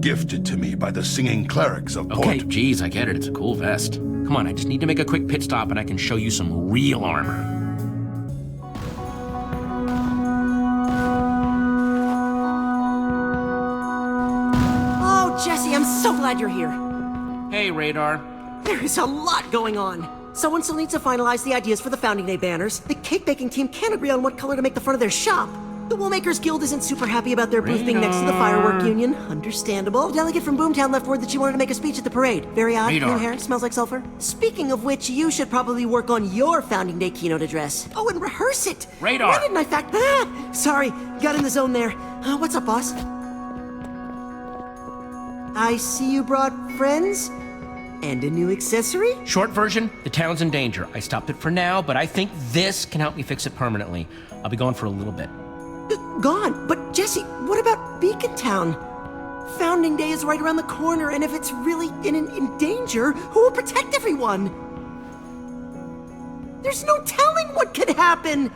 Gifted to me by the singing clerics of Port. Okay, geez, I get it. It's a cool vest. Come on, I just need to make a quick pit stop and I can show you some real armor. Oh, Jesse, I'm so glad you're here. Hey, Radar. There is a lot going on. Someone still needs to finalize the ideas for the Founding Day banners. The cake baking team can't agree on what color to make the front of their shop. The Woolmakers Guild isn't super happy about their booth being next to the Firework Union. Understandable. The delegate from Boomtown left word that she wanted to make a speech at the parade. Very odd. Radar. New hair, smells like sulfur. Speaking of which, you should probably work on your Founding Day keynote address. Oh, and rehearse it. Radar. Why didn't I fact that? Sorry, got in the zone there. What's up, boss? I see you brought friends? And a new accessory? Short version, the town's in danger. I stopped it for now, but I think this can help me fix it permanently. I'll be gone for a little bit. Gone? But Jesse, what about Beacon Town? Founding Day is right around the corner, and if it's really in danger, who will protect everyone? There's no telling what could happen!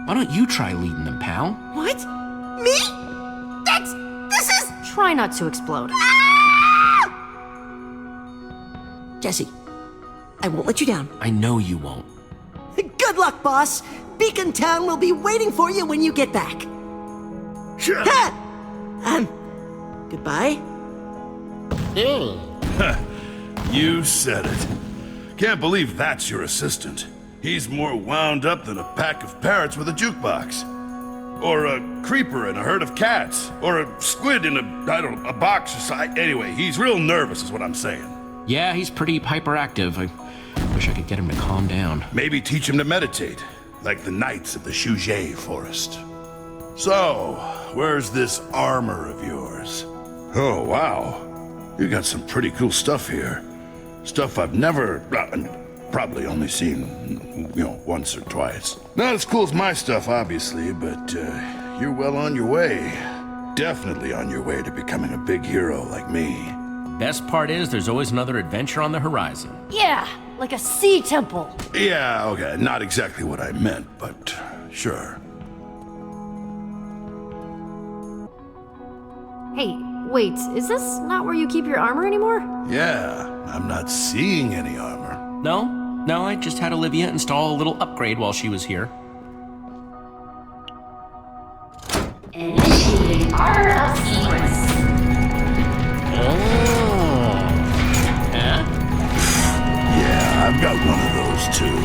Why don't you try leading them, pal? What? Me? This is... Try not to explode. Jesse, I won't let you down. I know you won't. Good luck, boss. Beacon Town will be waiting for you when you get back. Goodbye. You said it. Can't believe that's your assistant. He's more wound up than a pack of parrots with a jukebox. Or a creeper in a herd of cats. Or a squid in a box. Anyway, he's real nervous is what I'm saying. Yeah, he's pretty hyperactive. I wish I could get him to calm down. Maybe teach him to meditate, like the knights of the Shuge forest. So, where's this armor of yours? Oh, wow. You got some pretty cool stuff here. Stuff I've never, probably only seen, once or twice. Not as cool as my stuff, obviously, but you're well on your way. Definitely on your way to becoming a big hero like me. Best part is there's always another adventure on the horizon. Yeah, like a sea temple. Yeah, okay, not exactly what I meant, but sure. Hey, wait, is this not where you keep your armor anymore? Yeah, I'm not seeing any armor. No, I just had Olivia install a little upgrade while she was here. Initiating armor of sequence. Yeah, I've got one of those too.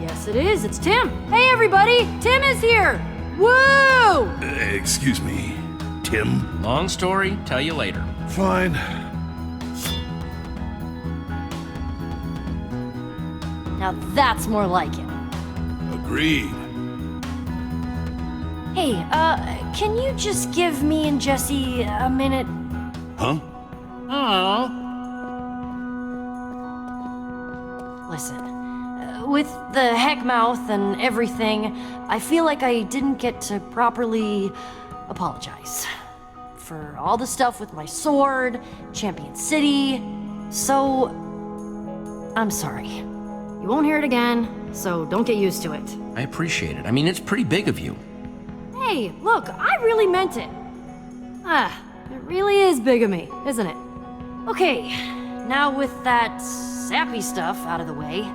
Yes, it is. It's Tim. Hey, everybody! Tim is here! Woo! Excuse me, Tim? Long story, tell you later. Fine. Now that's more like him. Agreed. Hey, can you just give me and Jesse a minute? Huh? Listen, with the heck mouth and everything, I feel like I didn't get to properly apologize for all the stuff with my sword, Champion City, so I'm sorry. You won't hear it again, so don't get used to it. I appreciate it. I mean, it's pretty big of you. Hey, look, I really meant it. It really is big of me, isn't it? Okay, now with that sappy stuff out of the way,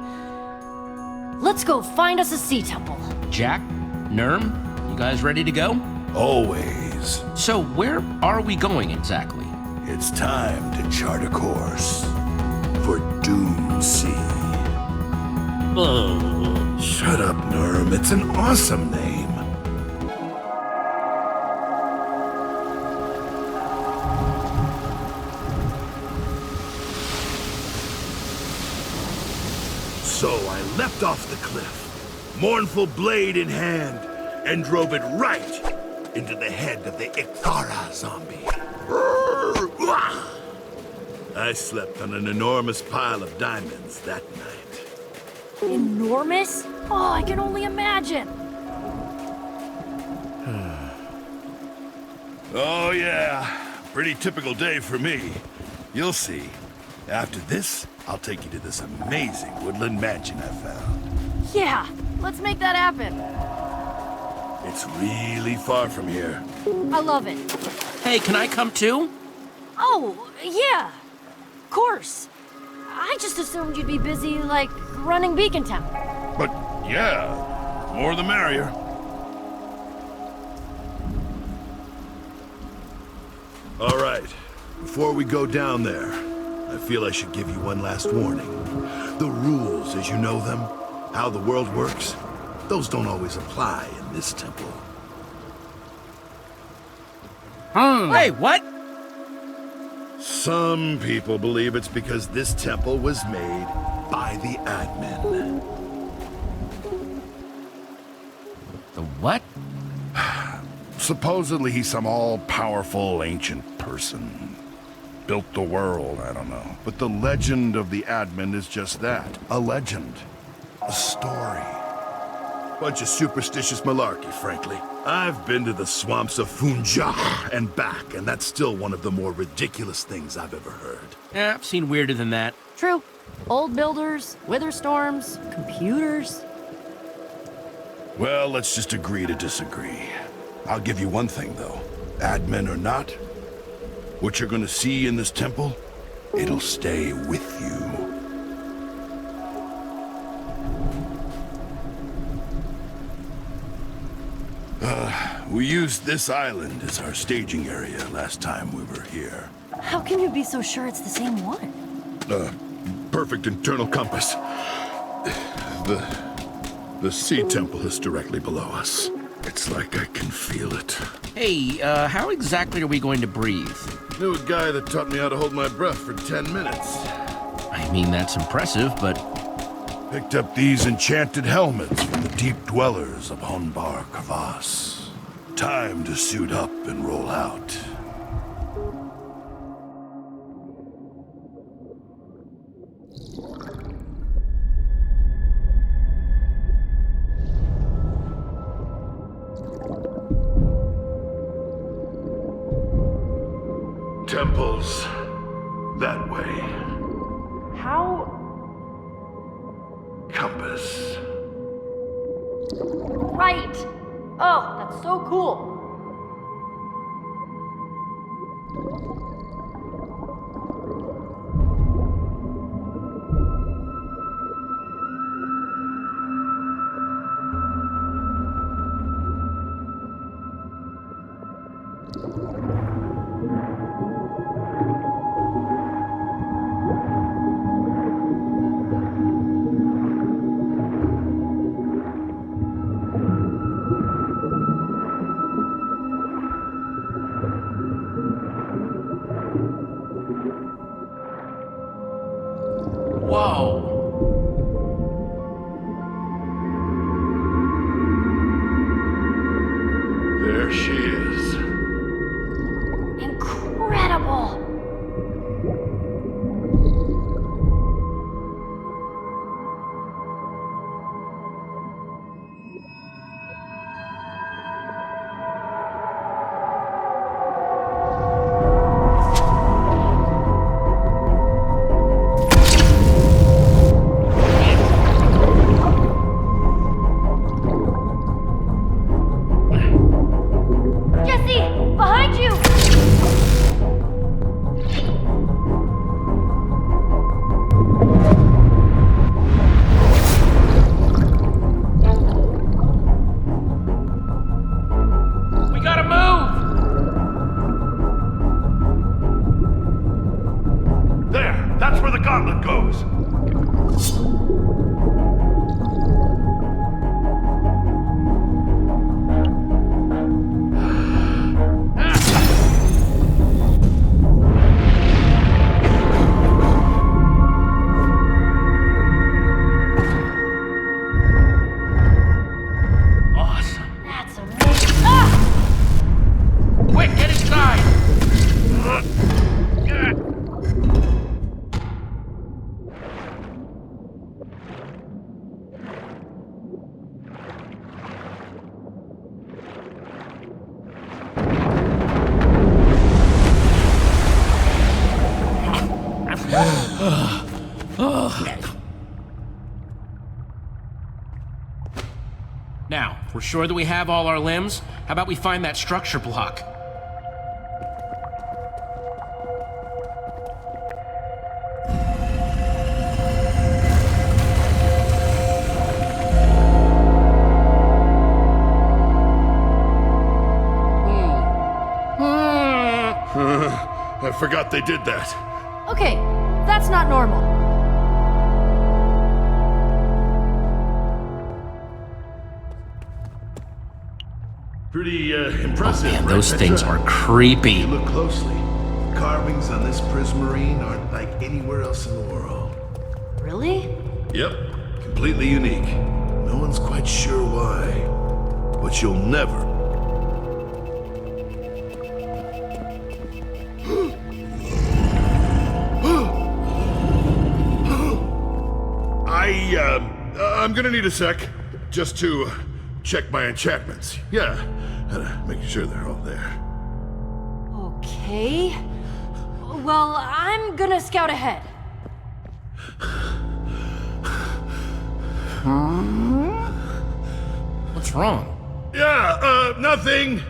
let's go find us a sea temple. Jack, Nerm, you guys ready to go? Always. So where are we going exactly? It's time to chart a course for Doom Sea. Shut up, Nerm. It's an awesome name. So I leapt off the cliff, mournful blade in hand, and drove it right into the head of the Ikthara zombie. I slept on an enormous pile of diamonds that night. Enormous? Oh, I can only imagine. Oh yeah, pretty typical day for me. You'll see. After this, I'll take you to this amazing woodland mansion I found. Yeah, let's make that happen. It's really far from here. I love it. Hey, can I come too? Oh, yeah. Of course. I just assumed you'd be busy, like, running Beacon Town. But yeah, more the merrier. All right, before we go down there, I feel I should give you one last warning. The rules as you know them, how the world works, those don't always apply in this temple. Hey, what? Some people believe it's because this temple was made by the admin. The what? Supposedly he's some all-powerful ancient person. Built the world, I don't know. But the legend of the admin is just that. A legend. A story. Bunch of superstitious malarkey, frankly. I've been to the swamps of Funja and back, and that's still one of the more ridiculous things I've ever heard. Yeah, I've seen weirder than that. True. Old builders, wither storms, computers. Well, let's just agree to disagree. I'll give you one thing, though. Admin or not, what you're gonna see in this temple, it'll stay with you. We used this island as our staging area last time we were here. How can you be so sure it's the same one? Perfect internal compass. The sea temple is directly below us. It's like I can feel it. Hey, how exactly are we going to breathe? Knew a guy that taught me how to hold my breath for 10 minutes. I mean, that's impressive, but... Picked up these enchanted helmets from the deep dwellers of Honbar Kavas. Time to suit up and roll out. Temples. That way. How? Compass. Right! Oh, that's so cool. Whoa. There she is. Incredible! Jesse! Behind you! We gotta move! There! That's where the gauntlet goes! Awesome. That's amazing. Ah! Quick, get inside! Now, if we're sure that we have all our limbs, how about we find that structure block? I forgot they did that. Okay, that's not normal. Pretty impressive. Man, right, those things Petra? are creepy. You look closely. carvings on this prismarine aren't like anywhere else in the world. Really? Yep, completely unique. No one's quite sure why, but you'll never. I'm gonna need a sec, just to check my enchantments. Yeah, make sure they're all there. Okay. Well, I'm gonna scout ahead. What's wrong? Yeah, nothing.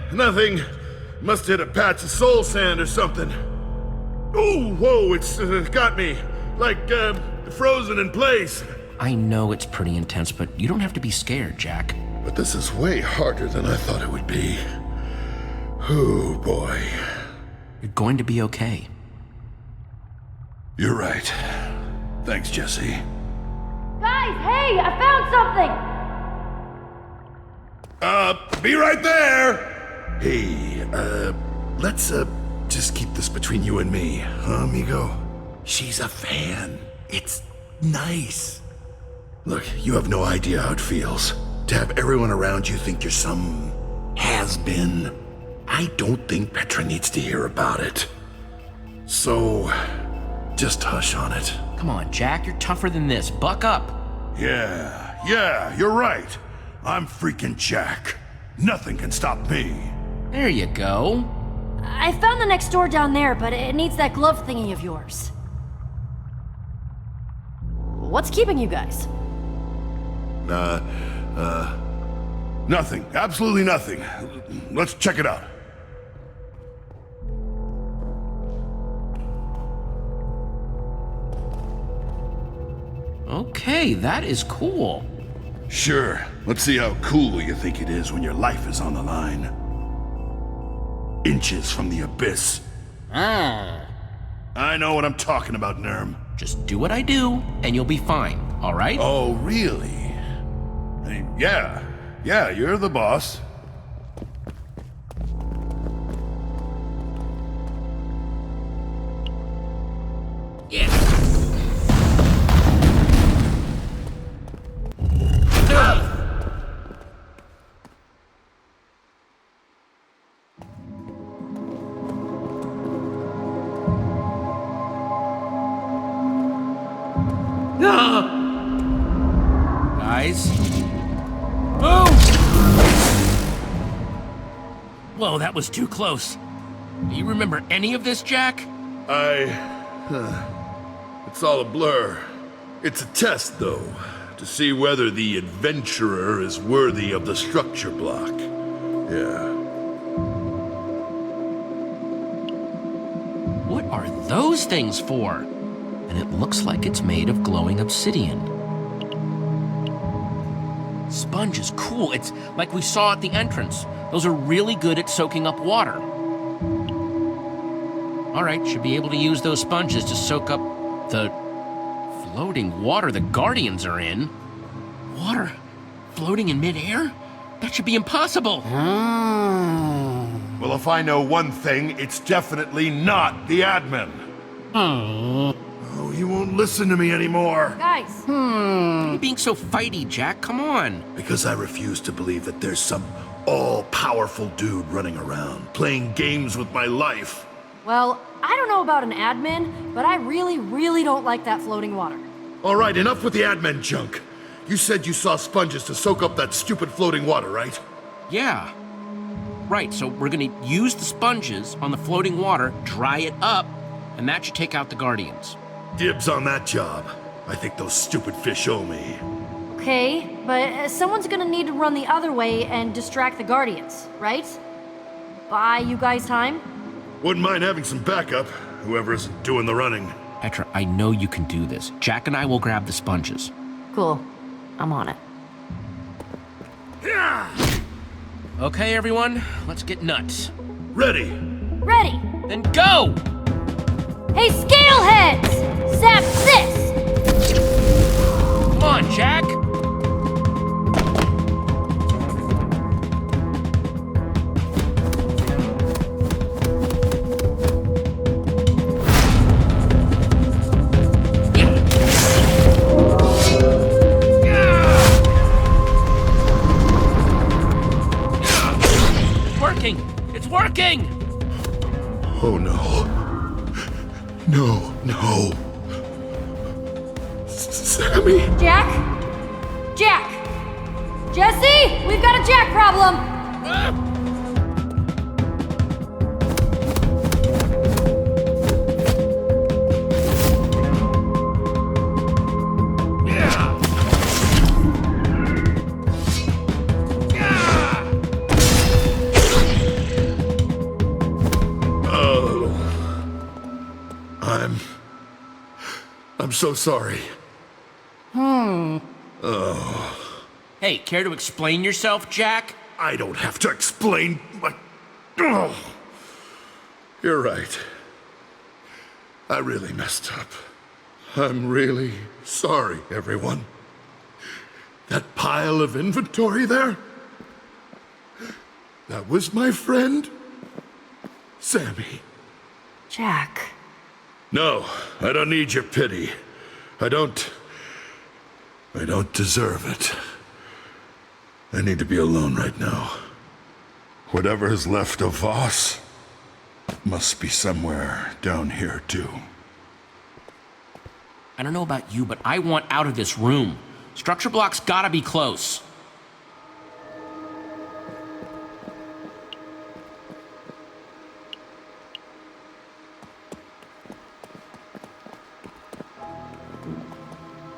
Must hit a patch of soul sand or something. Oh, whoa, it's got me. Like, frozen in place. I know it's pretty intense, but you don't have to be scared, Jack. But this is way harder than I thought it would be. Oh, boy. You're going to be okay. You're right. Thanks, Jesse. Guys, hey, I found something! Be right there! Hey, let's, just keep this between you and me, huh, amigo? She's a fan. It's nice. Look, you have no idea how it feels to have everyone around you think you're some has-been. I don't think Petra needs to hear about it. So, just hush on it. Come on, Jack, you're tougher than this. Buck up. Yeah, you're right. I'm freaking Jack. Nothing can stop me. There you go. I found the next door down there, but it needs that glove thingy of yours. What's keeping you guys? Nothing. Absolutely nothing. Let's check it out. Okay, that is cool. Sure. Let's see how cool you think it is when your life is on the line. Inches from the abyss. I know what I'm talking about, Nerm. Just do what I do, and you'll be fine, all right? Oh, really? Yeah, you're the boss. Yeah. Guys. Move! Whoa, that was too close. Do you remember any of this, Jack? It's all a blur. It's a test, though, to see whether the adventurer is worthy of the structure block. Yeah. What are those things for? And it looks like it's made of glowing obsidian. Sponge is cool. It's like we saw at the entrance. Those are really good at soaking up water. All right, should be able to use those sponges to soak up the floating water the Guardians are in. Water floating in midair? That should be impossible. Well, if I know one thing, it's definitely not the admin. Oh, you won't listen to me anymore. Guys. Why are you being so fighty, Jack? Come on. Because I refuse to believe that there's some all-powerful dude running around, playing games with my life. Well, I don't know about an admin, but I really, really don't like that floating water. All right, enough with the admin junk. You said you saw sponges to soak up that stupid floating water, right? Yeah. Right, so we're gonna use the sponges on the floating water, dry it up, and that should take out the Guardians. Dibs on that job. I think those stupid fish owe me. Okay, but someone's gonna need to run the other way and distract the Guardians, right? Buy you guys time? Wouldn't mind having some backup, whoever isn't doing the running. Petra, I know you can do this. Jack and I will grab the sponges. Cool. I'm on it. Okay, everyone, let's get nuts. Ready. Ready! Then go! Hey, Scaleheads! Zap this! Come on, Jack! Oh no. No, no. Sammy? Jack? Jack! Jesse! We've got a Jack problem! I'm so sorry. Hey, care to explain yourself, Jack? I don't have to explain my... Oh. You're right. I really messed up. I'm really sorry, everyone. That pile of inventory there? That was my friend, Sammy. Jack. No, I don't need your pity. I don't deserve it. I need to be alone right now. Whatever is left of Voss must be somewhere down here, too. I don't know about you, but I want out of this room. Structure block's gotta be close.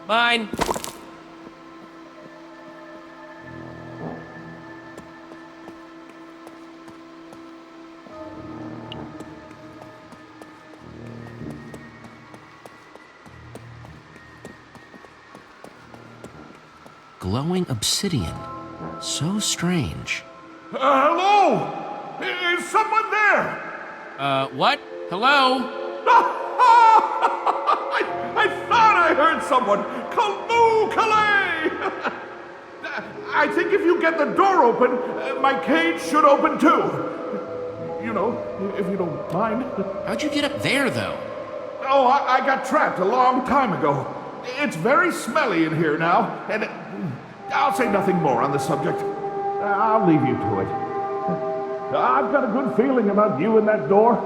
Mine. Glowing obsidian. So strange. Hello? Is someone there? What? Hello? I thought I heard someone. Kaloo Kalay! I think if you get the door open, my cage should open too. You know, if you don't mind. How'd you get up there, though? Oh, I got trapped a long time ago. It's very smelly in here now, and I'll say nothing more on the subject. I'll leave you to it. I've got a good feeling about you and that door.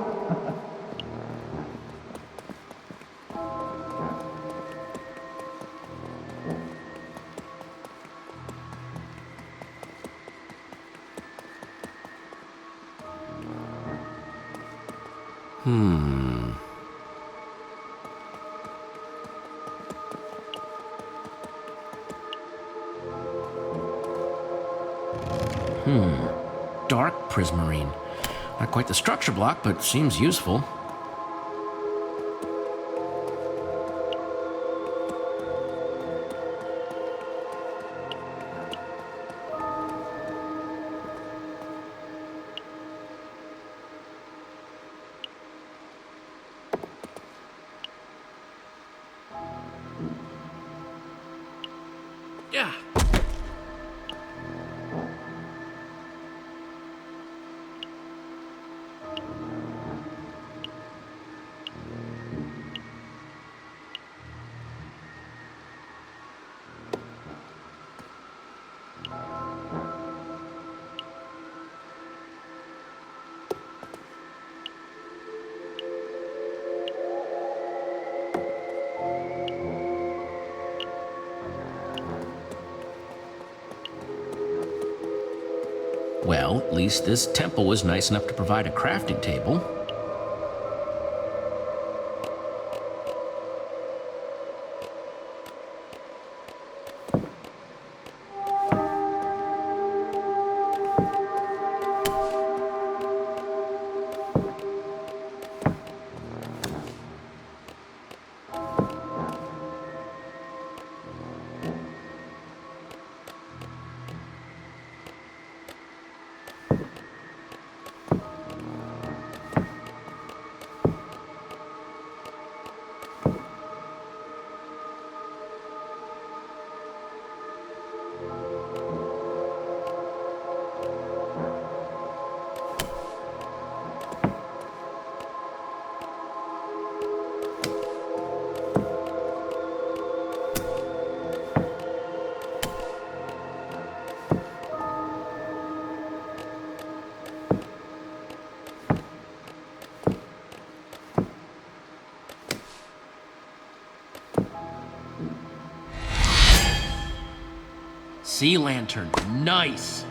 Dark prismarine. Not quite the structure block, but seems useful. Yeah. Well, at least this temple was nice enough to provide a crafting table. Sea lantern, nice.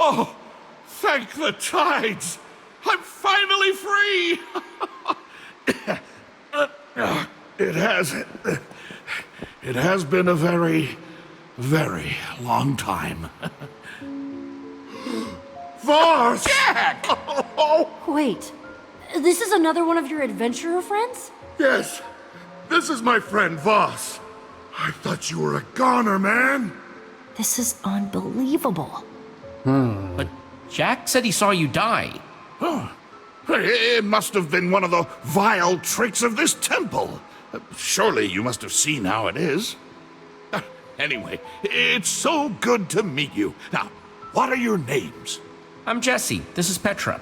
Oh, thank the tides! I'm finally free! It has been a very, very long time. Voss! Jack! Wait, this is another one of your adventurer friends? Yes, this is my friend Voss. I thought you were a goner, man. This is unbelievable. But Jack said he saw you die. It must have been one of the vile tricks of this temple. Surely you must have seen how it is. Anyway, it's so good to meet you. Now, what are your names? I'm Jesse. This is Petra.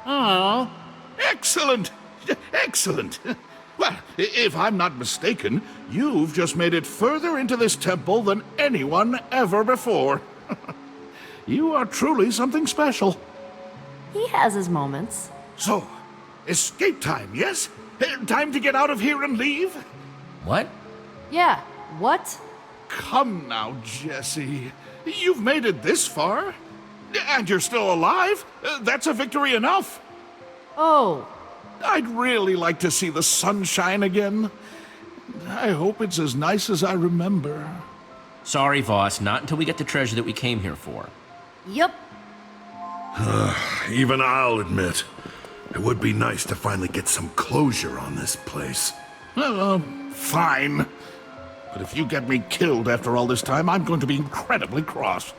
Oh, excellent. Excellent. Well, if I'm not mistaken, you've just made it further into this temple than anyone ever before. You are truly something special. He has his moments. So, escape time, yes? Time to get out of here and leave? What? Yeah, what? Come now, Jesse. You've made it this far. And you're still alive. That's a victory enough. Oh. I'd really like to see the sunshine again. I hope it's as nice as I remember. Sorry, Voss, not until we get the treasure that we came here for. Yep. Even I'll admit, it would be nice to finally get some closure on this place. Fine. But if you get me killed after all this time, I'm going to be incredibly cross.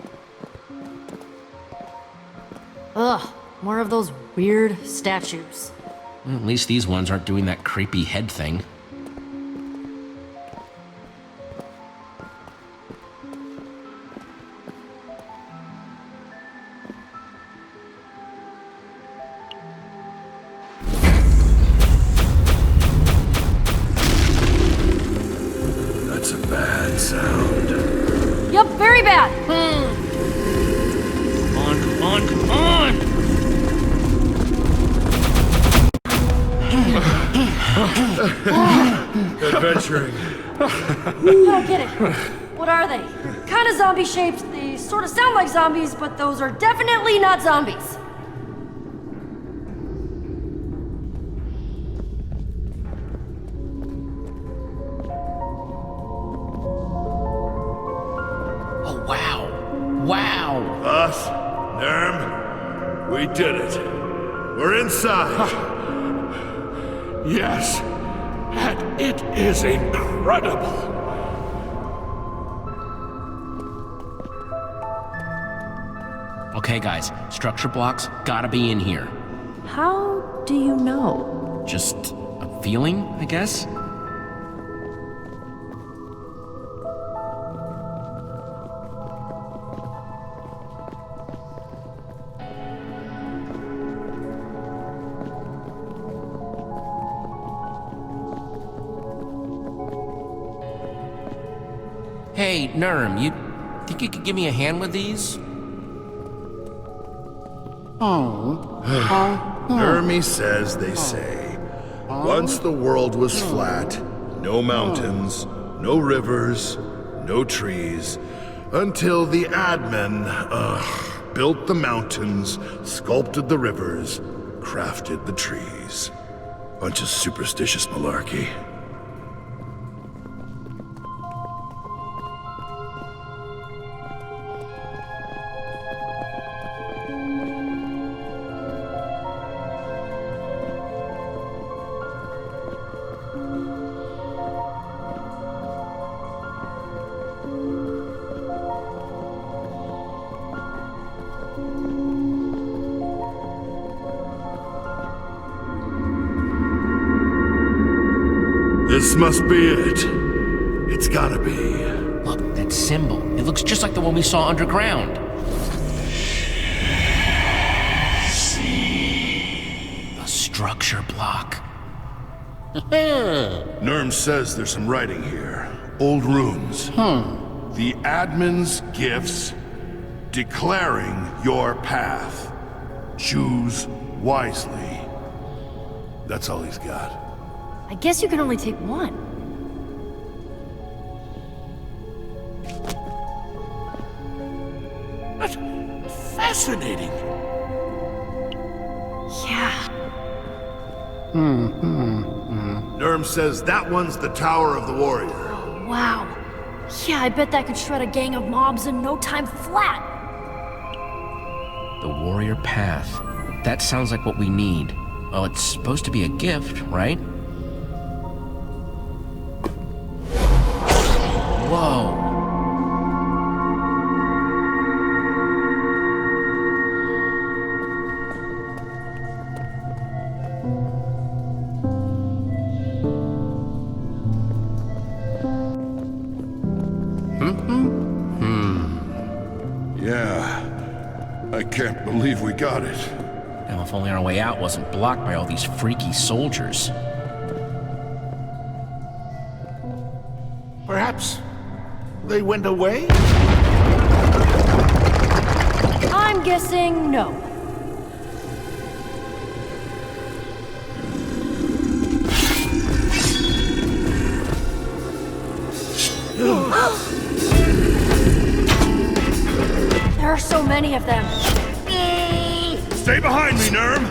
Ugh, more of those weird statues. Well, at least these ones aren't doing that creepy head thing. That's a bad sound. Yep, very bad. Come on, come on! Adventuring. I don't get it. What are they? They're kind of zombie shaped. They sort of sound like zombies, but those are definitely not zombies. Oh, wow. Wow. Us, Nerm, we did it. We're inside. Yes. And it is incredible. Okay, guys, structure blocks gotta be in here. How do you know? Just a feeling, I guess? Hey, Nerm, you think you could give me a hand with these? Hermes says they say, once the world was flat, no mountains, no rivers, no trees, until the admin, built the mountains, sculpted the rivers, crafted the trees. Bunch of superstitious malarkey. must be it. It's gotta be. Look, that symbol. It looks just like the one we saw underground. The structure block. Nurm says there's some writing here. Old runes. The admin's gifts declaring your path. Choose wisely. That's all he's got. I guess you can only take one. That's fascinating. Yeah. Nurm says that one's the Tower of the Warrior. Wow. Yeah, I bet that could shred a gang of mobs in no time flat. The warrior path. That sounds like what we need. Well, it's supposed to be a gift, right? Whoa. Yeah. I can't believe we got it. Now, if only our way out wasn't blocked by all these freaky soldiers. Perhaps they went away? I'm guessing no. There are so many of them. Stay behind me, Nurm!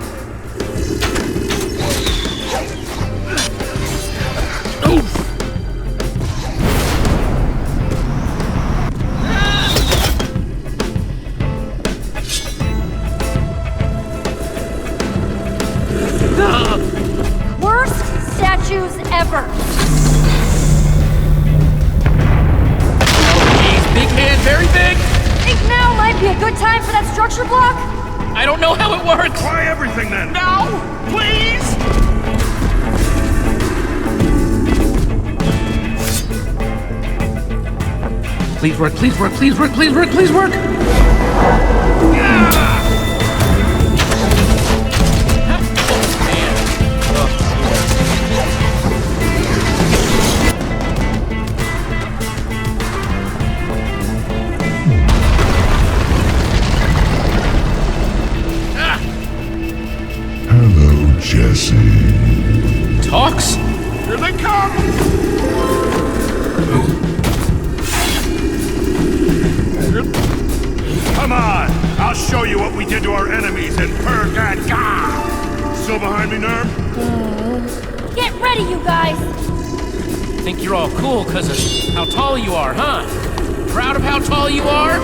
Worst statues ever. Big hand, very big! Think now might be a good time for that structure block? I don't know how it works! Try everything then! Now, please! Please work, please work, please work, please work, please work! Hello, Jesse. Talks? Here they come! Come on! I'll show you what we did to our enemies in Purgat. Still behind me, Nurm? Get ready, you guys! Think you're all cool because of how tall you are, huh? Proud of how tall you are?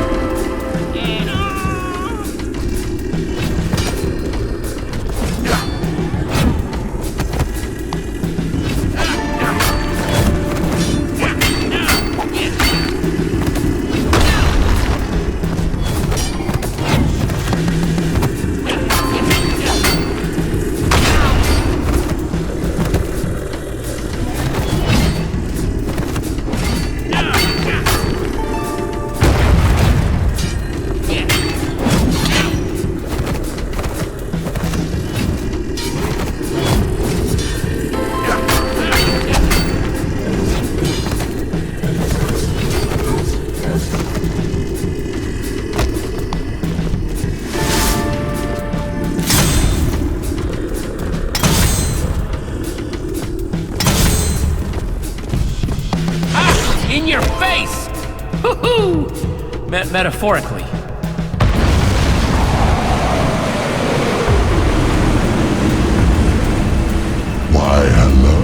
In your face! Hoo-hoo! Metaphorically. Why, hello.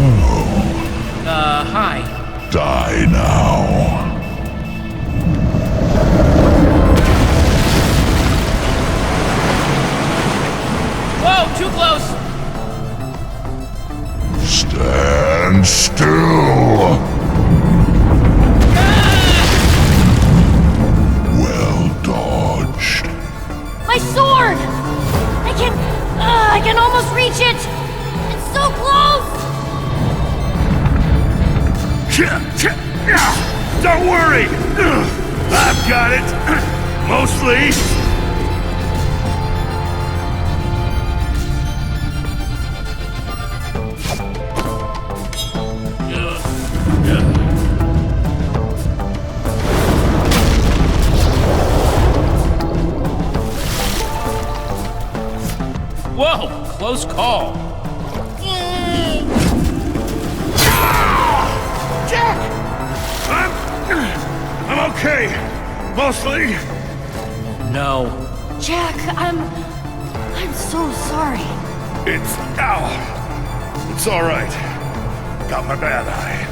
Hi. Die now. Whoa, too close! Stand still. Well dodged. My sword! I can almost reach it! It's so close! Don't worry! I've got it! Mostly! Whoa, close call. Jack! I'm okay. Mostly. No. Jack, I'm so sorry. It's all right. Got my bad eye.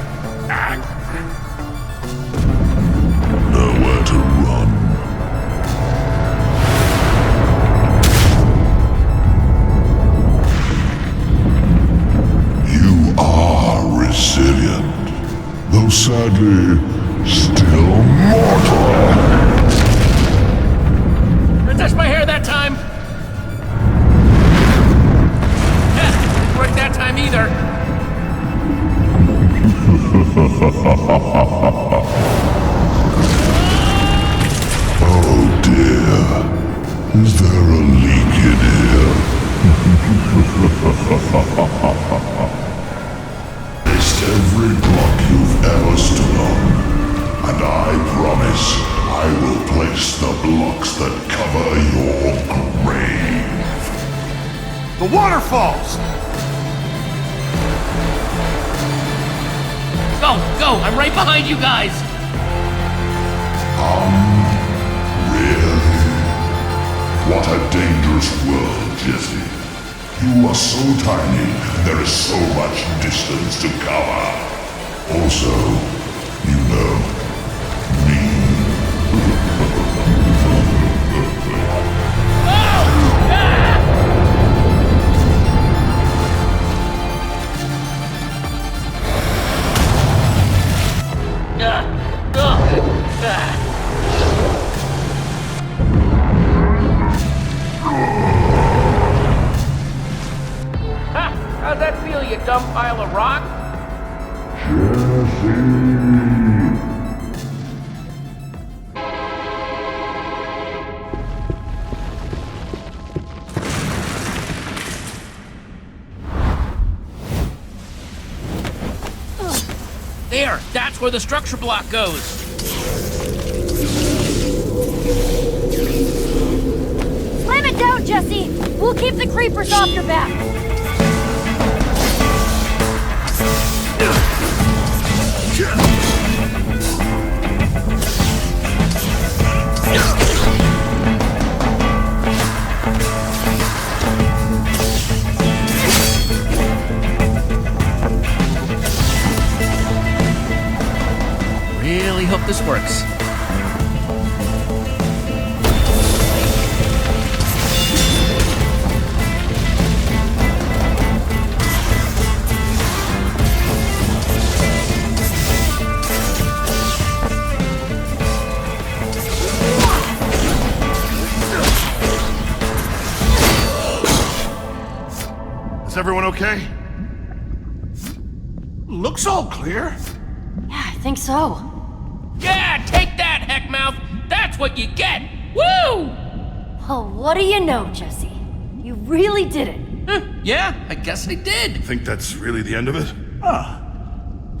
Nowhere to run. You are resilient, though sadly still mortal. Didn't touch my hair that time. Yeah, didn't work that time either. Oh dear, is there a leak in here? Placed every block you've ever stood on, and I promise I will place the blocks that cover your grave. The waterfalls! Go, I'm right behind you guys. Really? What a dangerous world, Jesse. You are so tiny, and there is so much distance to cover. Also, you know, me. How'd that feel, you dumb pile of rock? There, that's where the structure block goes. Slam it down, Jesse! We'll keep the creepers off your back! Really hope this works. Is everyone okay? Looks all clear. Yeah, I think so. Yeah, take that, Heckmouth! That's what you get! Woo! Well, what do you know, Jesse? You really did it. Yeah, I guess I did. Think that's really the end of it?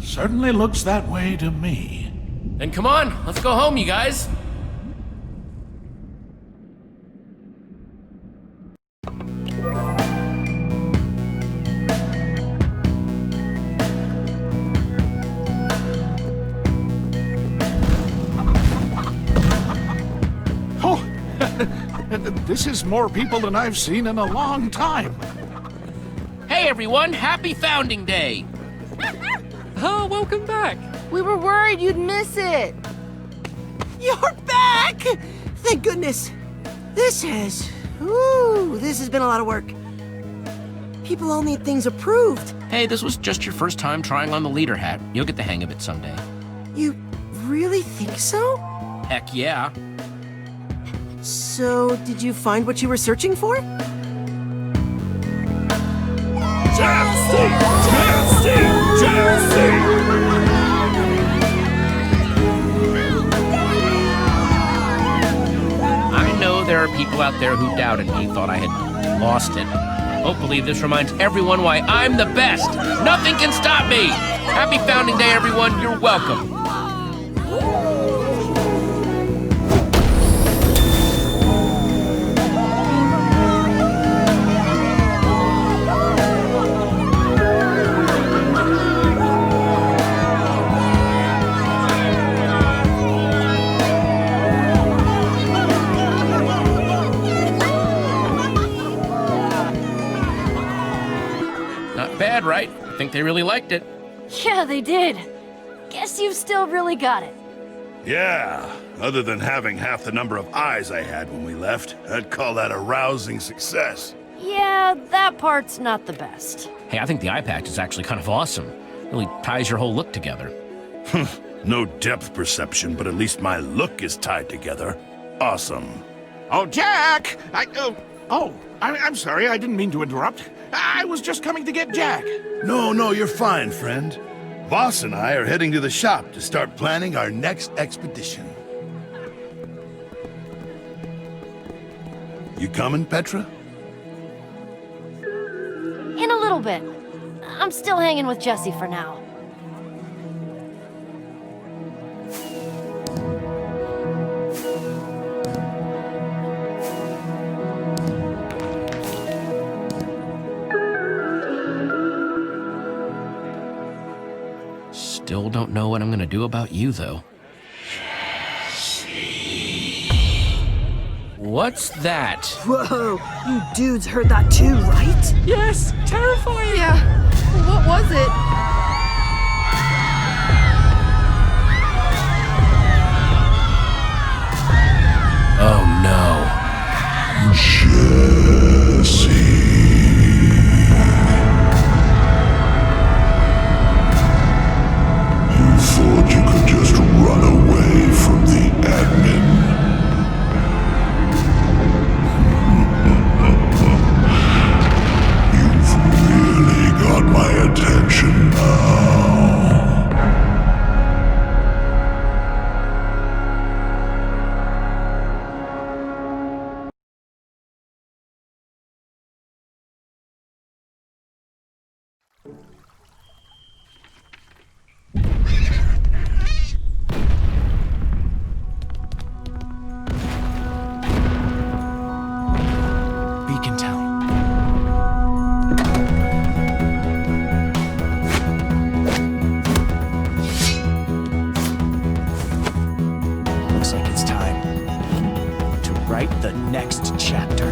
Certainly looks that way to me. Then come on, let's go home, you guys. This is more people than I've seen in a long time. Hey everyone, happy Founding Day! Oh, welcome back. We were worried you'd miss it. You're back! Thank goodness. This has been a lot of work. People all need things approved. Hey, this was just your first time trying on the leader hat. You'll get the hang of it someday. You really think so? Heck yeah. So, did you find what you were searching for? Jesse! people out there who doubted me thought I had lost it. Hopefully this reminds everyone why I'm the best. Nothing can stop me. Happy Founding Day, everyone. You're welcome. Bad, right? I think they really liked it. Yeah, they did. Guess you've still really got it. Yeah, other than having half the number of eyes I had when we left, I'd call that a rousing success. Yeah, that part's not the best. Hey, I think the eye patch is actually kind of awesome. Really ties your whole look together. No depth perception, but at least my look is tied together. Awesome. Oh, Jack! I'm sorry, I didn't mean to interrupt. I was just coming to get Jack. No, you're fine, friend. Voss and I are heading to the shop to start planning our next expedition. You coming, Petra? In a little bit. I'm still hanging with Jesse for now. Still don't know what I'm gonna do about you, though. What's that? Whoa, you dudes heard that too, right? Yes, terrifying. Yeah. What was it? Oh no. Thought you could just run away from the admin. You've really got my attention now. Looks like it's time to write the next chapter.